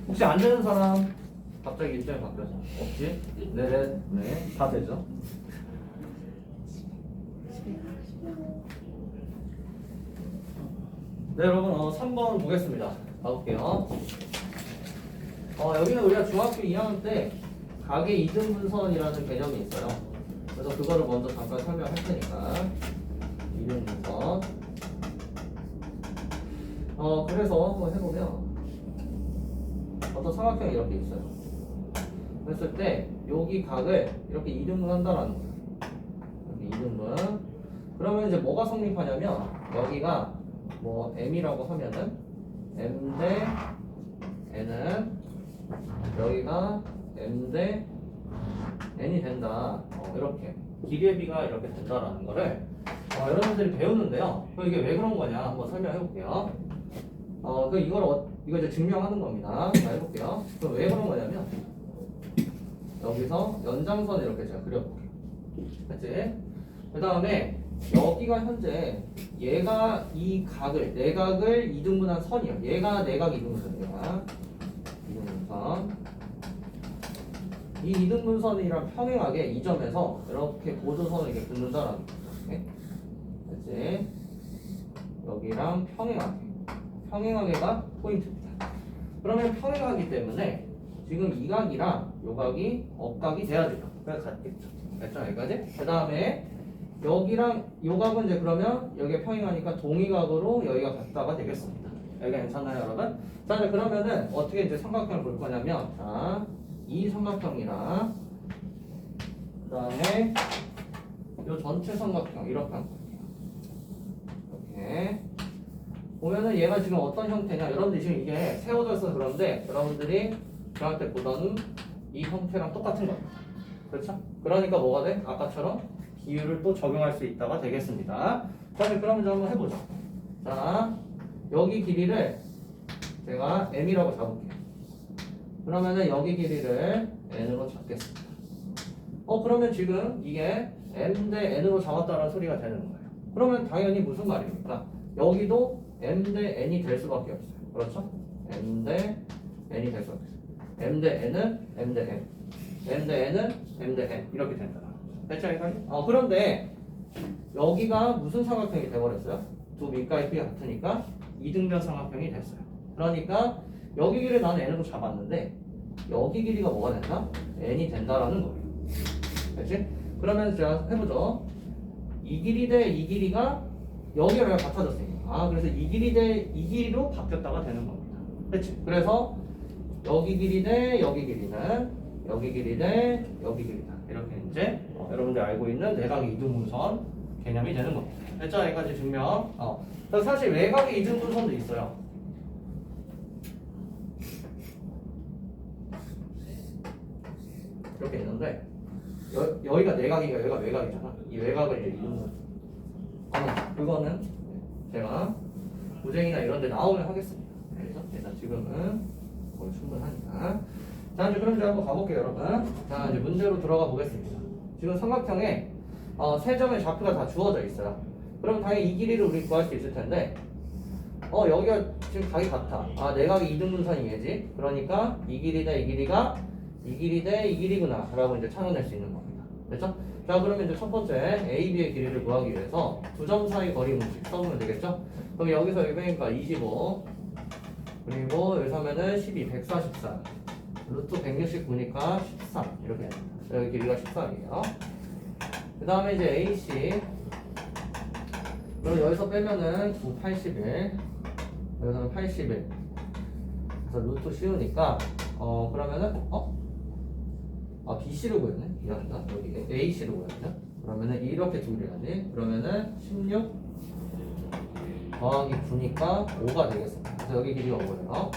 혹시 안 되는 사람 갑자기 일정이 바뀌어서 없지? 네, 다 되죠? 네, 여러분 3번 보겠습니다. 가볼게요. 여기는 우리가 중학교 2학년 때 각의 이등분선이라는 개념이 있어요. 그래서 그거를 먼저 잠깐 설명할 테니까. 이등분선. 그래서 한번 해보면 어떤 삼각형이 이렇게 있어요. 그랬을 때 여기 각을 이렇게 2등분 한다라는 거예요. 이렇게 2등분. 그러면 이제 뭐가 성립하냐면 여기가 뭐 m이라고 하면은 m 대 n은 여기가 m 대 n이 된다. 이렇게 길이의 비가 이렇게 된다라는 거를 여러분들이 배우는데요. 그럼 이게 왜 그런 거냐 한번 설명해 볼게요. 이거 이제 증명하는 겁니다. 자, 해볼게요. 그럼 왜 그런 거냐면 여기서 연장선을 이렇게 제가 그려볼게요. 그치? 그 다음에 여기가 현재 얘가 이 각을 내각을 이등분한 선이야. 얘가 내각 이등분선이야. 이등분선. 이 이등분선이랑 평행하게 이 점에서 이렇게 고조선을 이렇게 긋는다라는 거야. 그치? 여기랑 평행하게가 포인트입니다. 그러면 평행하기 때문에 지금 이 각이랑 요 각이 억각이 돼야 돼요. 그래서 같겠죠. 됐죠? 여기까지? 그 다음에 여기랑 요 각은 이제 그러면 여기가 평행하니까 동의각으로 여기가 같다가 되겠습니다. 여기가 괜찮나요, 여러분? 자, 이제 그러면은 어떻게 이제 삼각형을 볼 거냐면, 자, 이 삼각형이랑 그 다음에 요 전체 삼각형 이렇게 한 거예요. 이렇게 보면은 얘가 지금 어떤 형태냐? 여러분들이 지금 이게 세워져 있어서 그런데 여러분들이 중학교 때 보던 이 형태랑 똑같은 거예요. 그렇죠? 그러니까 뭐가 돼? 아까처럼 비율을 또 적용할 수 있다가 되겠습니다. 자, 그럼 이제 한번 해보죠. 자, 여기 길이를 제가 m이라고 잡을게요. 그러면은 여기 길이를 n으로 잡겠습니다. 그러면 지금 이게 m 대 n으로 잡았다는 소리가 되는 거예요. 그러면 당연히 무슨 말입니까? 여기도 m 대 n이 될 수밖에 없어요. 그렇죠? m 대 n이 될 수밖에 없어요. m 대 n은 m 대 n, m 대 n은 m 대 n 이렇게 된다. 됐죠? 여기까지? 그런데 여기가 무슨 삼각형이 돼버렸어요? 두 밑가의 비가 같으니까 이등변 삼각형이 됐어요. 그러니까 여기 길이를 나는 n으로 잡았는데 여기 길이가 뭐가 된다? n이 된다라는 거예요. 됐지? 그러면 제가 해보죠. 이 길이 대 이 길이가 여기랑 같아졌으니까 그래서 이 길이 대 이 길이로 바뀌었다가 되는 겁니다. 됐지? 그래서 여기 길이 대 여기 길이는 여기 길이 대 여기 길이다. 이렇게 이제 여러분들 알고 있는 내각 이등분선 개념이 되는 겁니다. 됐죠? 여기까지 증명. 사실 외곽의 이등분선도 있어요. 이렇게 있는데 여기가 내각이고 여기가 외곽이잖아. 이 외곽을 이제 이등분. 그거는 제가 고쟁이나 이런 데 나오면 하겠습니다. 그래서 일단 지금은 거의 충분하니까. 자, 이제 그럼 이제 한번 가볼게요, 여러분. 자, 이제 문제로 들어가 보겠습니다. 지금 삼각형에 세 점의 좌표가 다 주어져 있어요. 그럼 당연히 이 길이를 우리 구할 수 있을 텐데, 여기가 지금 각이 같아. 내각이 이등분선이 얘지. 그러니까 이 길이 대 이 길이가 이 길이 대 이 길이구나. 라고 이제 찾아낼 수 있는 겁니다. 됐죠? 자, 그러면 이제 첫 번째 A, B의 길이를 구하기 위해서 두 점 사이 거리 문식 써보면 되겠죠? 그럼 여기서 여기가 25 그리고 여기서 하면은 12, 144 루트 169니까 13 이렇게 됩니다. 여기 길이가 13이에요. 그 다음에 이제 AC 그럼 여기서 빼면은 9, 81 여기서는 81 그래서 루트 씌우니까 그러면은 BC를 구했네. 미안하다. 여기 AC를 구했네. 그러면은 이렇게 두개야지. 그러면은 16 더하기 9니까 5가 되겠습니다. 그래서 여기 길이가 5예요.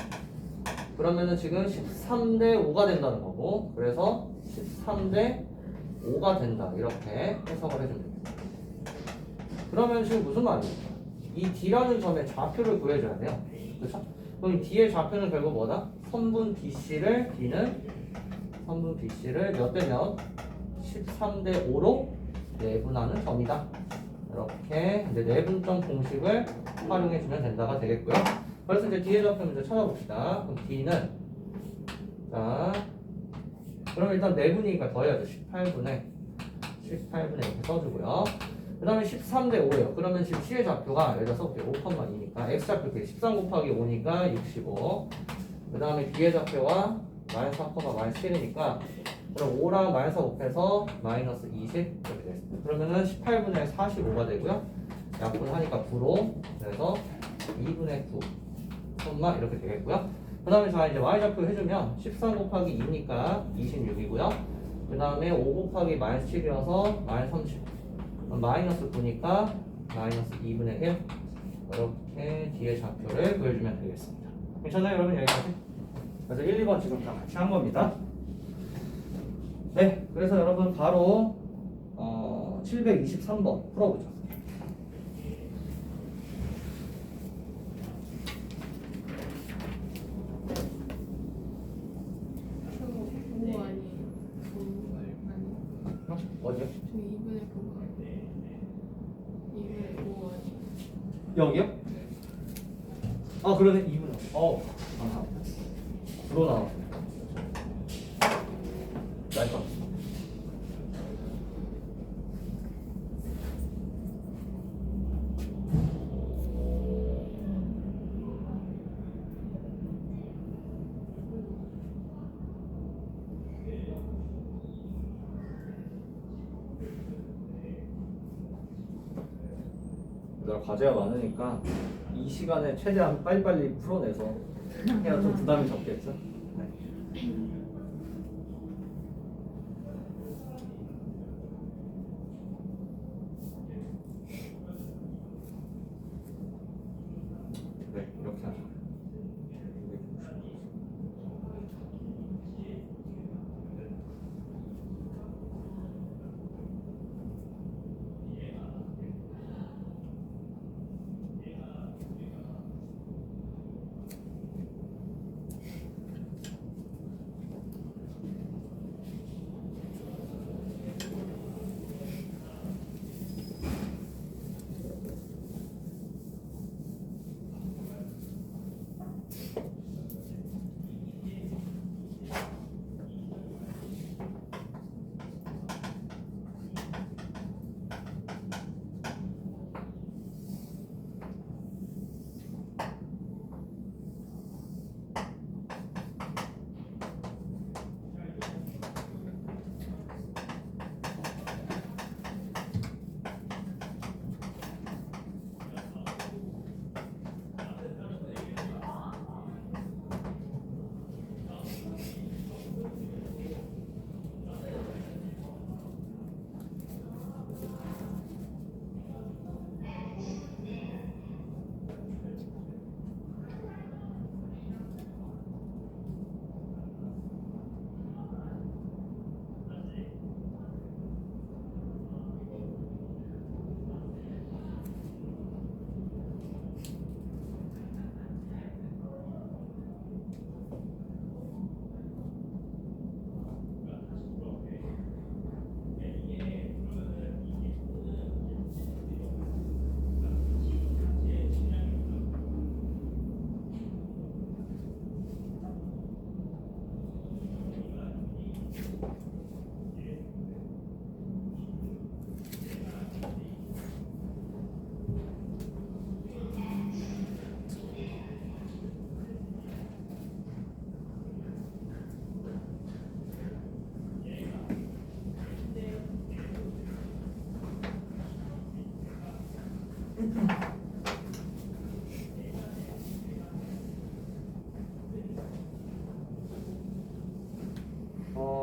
그러면은 지금 13대 5가 된다는 거고, 그래서 13대 5가 된다. 이렇게 해석을 해주면 됩니다. 그러면 지금 무슨 말입니까? 이 D라는 점의 좌표를 구해줘야 돼요. 그렇죠? 그럼 이 D의 좌표는 결국 뭐다? 선분 BC를 선분 BC를 몇 대 몇? 13대 5로 내분하는 점이다. 이렇게 이제 내분점 공식을 활용해주면 된다가 되겠고요. 그래서 이제 D의 좌표를 이제 찾아봅시다. 그럼 D는 그럼 일단 내분이니까 더해야죠. 18분에 이렇게 써주고요. 그 다음에 13대 5예요. 그러면 지금 C의 좌표가 여기다 써볼게요. 5,2니까 X좌표 13 곱하기 5니까 65. 그 다음에 B의 좌표가 마이너스 4, 마이너스 7이니까 그럼 5랑 마이너스 4 곱해서 마이너스 20 이렇게 됐습니다. 그러면은 18분의 45가 되고요. 약분하니까 9로 그래서 2분의 9 콤마 이렇게 되겠고요. 그 다음에 자 이제 y좌표 해주면 13 곱하기 2니까 26이고요. 그 다음에 5 곱하기 마이너스 7이어서 마이너스 30. 마이너스 9니까 마이너스 2분의 1. 이렇게 뒤에 좌표를 보여주면 되겠습니다. 괜찮아요 여러분 여기까지? 그래서 1, 2번 지금 다 같이 한 겁니다. 네, 그래서 여러분 바로 723번 풀어보죠. 저 5 아니에요? 5 아니에요? 어디요? 저 2분의 9가 2분의 5 아니에요? 여기요? 아 그러네 2분. 감사합니다. 들어 나왔습니다. 나이스. 과제가 많으니까 이 시간에 최대한 빨리빨리 풀어내서 해야 좀 부담이 적겠죠? 네. 네, 이렇게 하죠.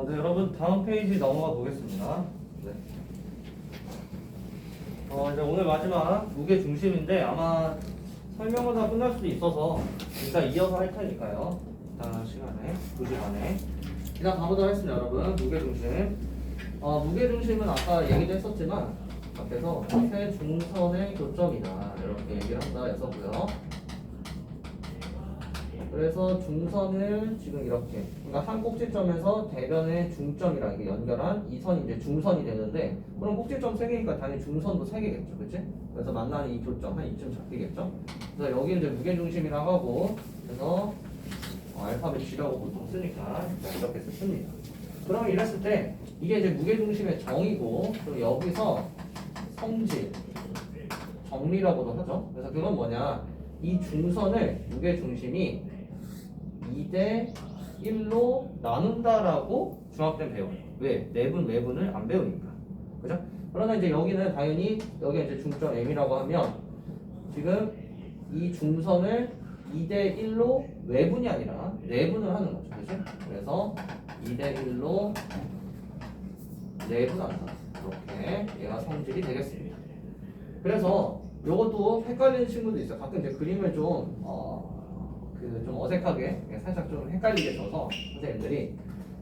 네, 여러분 다음 페이지 넘어가 보겠습니다. 네. 이제 오늘 마지막 무게 중심인데 아마 설명을 다 끝날 수도 있어서 일단 이어서 할 테니까요. 이따 시간에 2시간에 일단 가보도록 하겠습니다, 여러분. 무게 중심. 무게 중심은 아까 얘기도 했었지만 앞에서 세 중선의 교점이다 이렇게 얘기를 한다 했었고요. 그래서 중선을 지금 이렇게 그러니까 한 꼭지점에서 대변의 중점이랑 이게 연결한 이 선이 이제 중선이 되는데 그럼 꼭지점 3개니까 당연히 중선도 3개겠죠, 그치? 그래서 만나는 이 교점 한 이쯤 잡히겠죠? 그래서 여기 이제 무게중심이라고 하고 그래서 알파벳 G라고 보통 쓰니까 이렇게 씁니다. 그러면 이랬을 때 이게 이제 무게중심의 정의고 그리고 여기서 성질 정리라고도 하죠. 그래서 그건 뭐냐 이 중선을 무게중심이 2대 1로 나눈다라고 중학생 배워요. 왜? 내분 외분을 안 배우니까. 그죠? 그러나 이제 여기는 당연히 여기 이제 중점 M이라고 하면 지금 이 중선을 2대 1로 외분이 아니라 내분을 하는 거죠. 그치? 그래서 2대 1로 내분한다. 이렇게 얘가 성질이 되겠습니다. 그래서 요것도 헷갈리는 친구도 있어요. 가끔 이제 그림을 좀 어색하게 살짝 좀 헷갈리게 줘서 선생님들이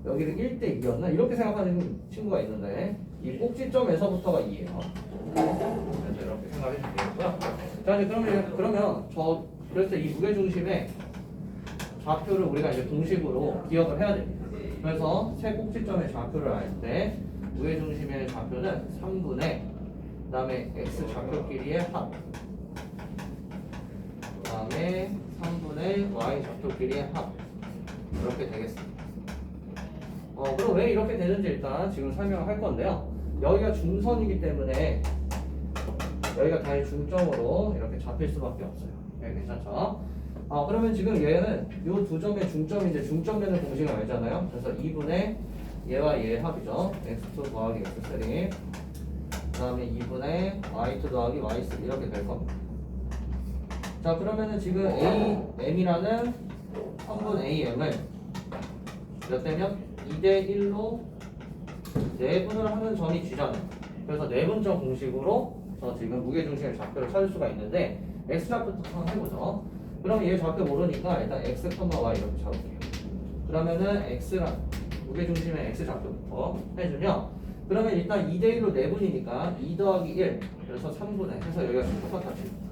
여기를 1대 2였나 이렇게 생각하는 친구가 있는데 이 꼭지점에서부터가 2예요. 그래서 이렇게 생각해 주면 되겠고요. 자 이제 그러면 그래서 이 무게중심의 좌표를 우리가 이제 공식으로 기억을 해야 됩니다. 그래서 세 꼭지점의 좌표를 알 때 무게중심의 좌표는 3분의 그다음에 x 좌표끼리의 합 그다음에 3분의 y 좌표끼리의 합 이렇게 되겠습니다. 그럼 왜 이렇게 되는지 일단 지금 설명을 할 건데요. 여기가 중선이기 때문에 여기가 다시 중점으로 이렇게 잡힐 수밖에 없어요. 네, 괜찮죠? 그러면 지금 얘는 이 두 점의 중점인데 중점 되는 공식을 알잖아요. 그래서 2분의 얘와 얘의 합이죠. x2 더하기 x3 그 다음에 2분의 y2 더하기 y3 이렇게 될 겁니다. 자 그러면은 지금 AM이라는 성분 AM을 몇 대면 2대 1로 내분을 하는 점이 G잖아요. 그래서 내분점 공식으로 저 지금 무게중심의 좌표를 찾을 수가 있는데 x 좌표부터 한번 해보죠. 그럼 얘 좌표 모르니까 일단 x, y 이렇게 잡을게요. 그러면은 x랑 무게중심의 x 좌표부터 해주면 그러면 일단 2대 1로 내분이니까 2 더하기 1 그래서 3분의 해서 여기가 똑같아집니다.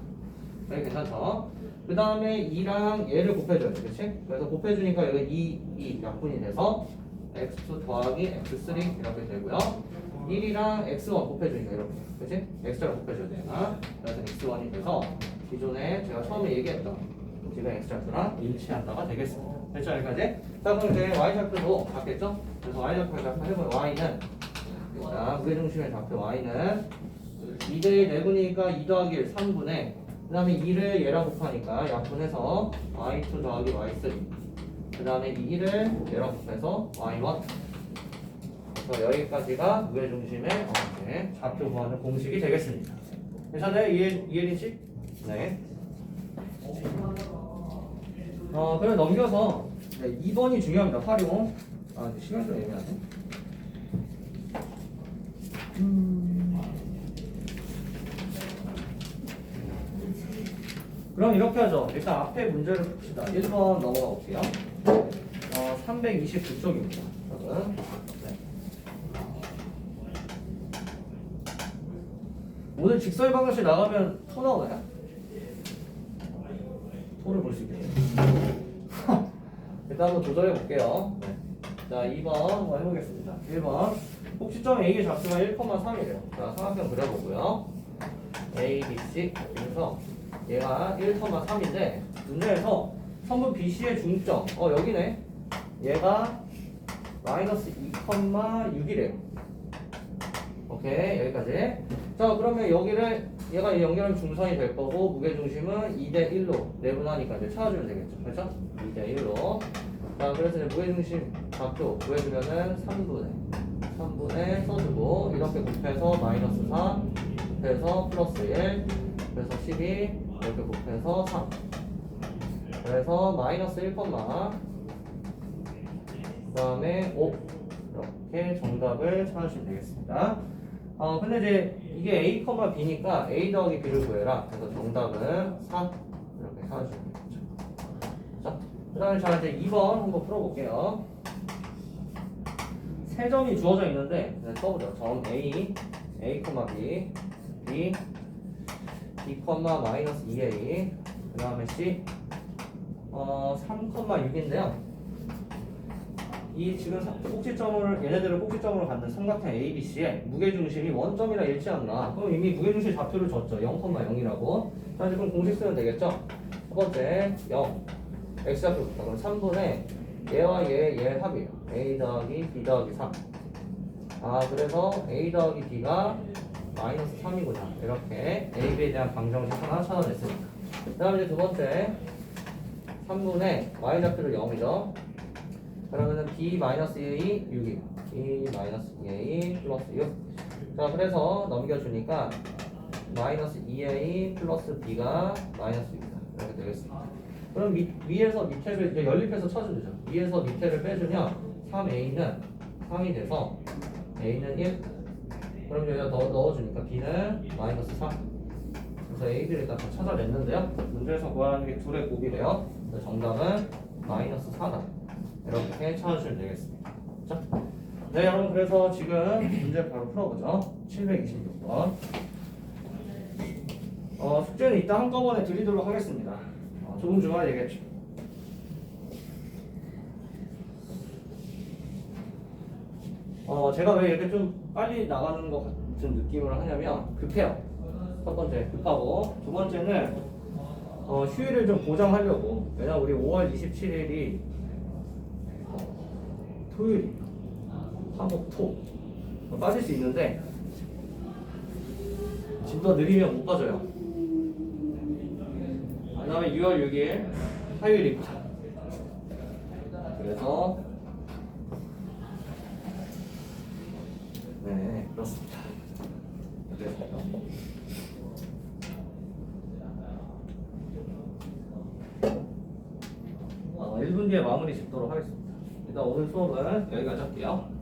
네, 괜찮죠? 그 다음에 2랑 얘를 곱해줘야 돼, 그치? 그래서 곱해주니까 여기 2 약분이 돼서 x2 더하기 x3 이렇게 되고요. 1이랑 x1 곱해주니까 이렇게, 그치? x를 곱해줘야 되나? 그래서 x1이 돼서 기존에 제가 처음에 얘기했던 지금 x좌표랑 일치한다가 되겠습니다. 됐죠, 여기까지? 자, 그럼 이제 y좌표도 같겠죠? 그래서 y좌표를 해보면 y는 자, 무게중심의 좌표 y는 2대1 내분이니까 2 더하기 1 3분의 그 다음에 2를 얘랑 곱하니까 약분해서 y2 더하기 y3 그 다음에 이 1을 얘랑 곱해서 y1 그래서 여기까지가 무게중심의 좌표 구하는 공식이 되겠습니다. 괜찮아요? 이해되시? 네. 그럼 넘겨서 2번이 중요합니다. 활용. 시간이 좀 애매하네. 그럼 이렇게 하죠. 일단 앞에 문제를 봅시다. 1번 넘어가 볼게요. 329쪽입니다. 네. 오늘 직설방정식 나가면 토 나오나요? 토를 볼 수 있겠네요. 일단 한번 도전해 볼게요. 네. 자, 2번 한번 해보겠습니다. 1번 꼭지점 A의 좌표가 1,3이래요. 자, 삼각형 그려보고요. A, B, C 그래서 얘가 1,3인데 문제에서 성분 BC의 중점 여기네. 얘가 마이너스 2,6이래요. 오케이, 여기까지. 자, 그러면 여기를 얘가 연결하면 중선이 될 거고 무게중심은 2대 1로 내분하니까 이제 찾아주면 되겠죠. 그렇죠? 2대 1로. 자, 그래서 이제 무게중심 좌표 구해주면은 3분의 써주고 이렇게 곱해서 마이너스 4 곱해서 플러스 1 그래서 12 이렇게 곱해서 3 그래서 마이너스 1, 그 다음에 5 이렇게 정답을 찾으시면 되겠습니다. 근데 이제 이게 A, B니까 A 더하기 B를 구해라. 그래서 정답은 4 이렇게 찾으시면 되겠죠. 자, 그 다음에 자 이제 2번 한번 풀어볼게요. 세 점이 주어져 있는데 써보죠. 점 A, B, B, B, 마이너스 2A 그 다음에 C 3,6인데요. 이 지금 얘네들을 꼭지점으로 갖는 삼각형 ABC의 무게중심이 원점이랑 일치한다. 그럼 이미 무게중심 좌표를 줬죠. 0,0이라고. 자, 이제 그럼 공식 쓰면 되겠죠? 첫 번째 0 x좌표부터 그럼 3분의 얘와 얘의 합이에요. A 더하기 B 더하기 3. 그래서 A 더하기 B가 마이너스 3이구나. 이렇게 A, B에 대한 방정식 하나 찾아냈습니다. 그 다음에 이제 두 번째 3분의 Y좌표를 0이죠. 그러면은 B 마이너스 2A 6이에요. B 마이너스 2A 플러스 6. 자, 그래서 넘겨주니까 마이너스 2A 플러스 B가 마이너스 6이다. 이렇게 되겠습니다. 그럼 위에서 밑에를 이제 연립해서 쳐주죠. 위에서 밑에를 빼주면 3a는 3이 돼서 a는 1. 그럼 여기다 넣어주니까 b는 마이너스 3. 그래서 a들을 일단 다 찾아냈는데요. 문제에서 구하는 게 둘의 곱이래요. 그래서 정답은 마이너스 4다. 이렇게 찾아주시면 되겠습니다. 자, 네 여러분 그래서 지금 문제 바로 풀어보죠. 726번. 숙제는 이따 한꺼번에 드리도록 하겠습니다. 조금조금 얘기했죠. 제가 왜 이렇게 좀 빨리 나가는 것 같은 느낌을 하냐면 급해요. 첫 번째 급하고 두 번째는 휴일을 좀 보장하려고. 왜냐면 우리 5월 27일이 토요일이에요. 화목토 빠질 수 있는데 지금 더 느리면 못 빠져요. 그 다음에 6월 6일 화요일입니다. 그래서 네 그렇습니다. 그래서 1분 뒤에 마무리 짓도록 하겠습니다. 일단 오늘 수업은 여기까지 할게요.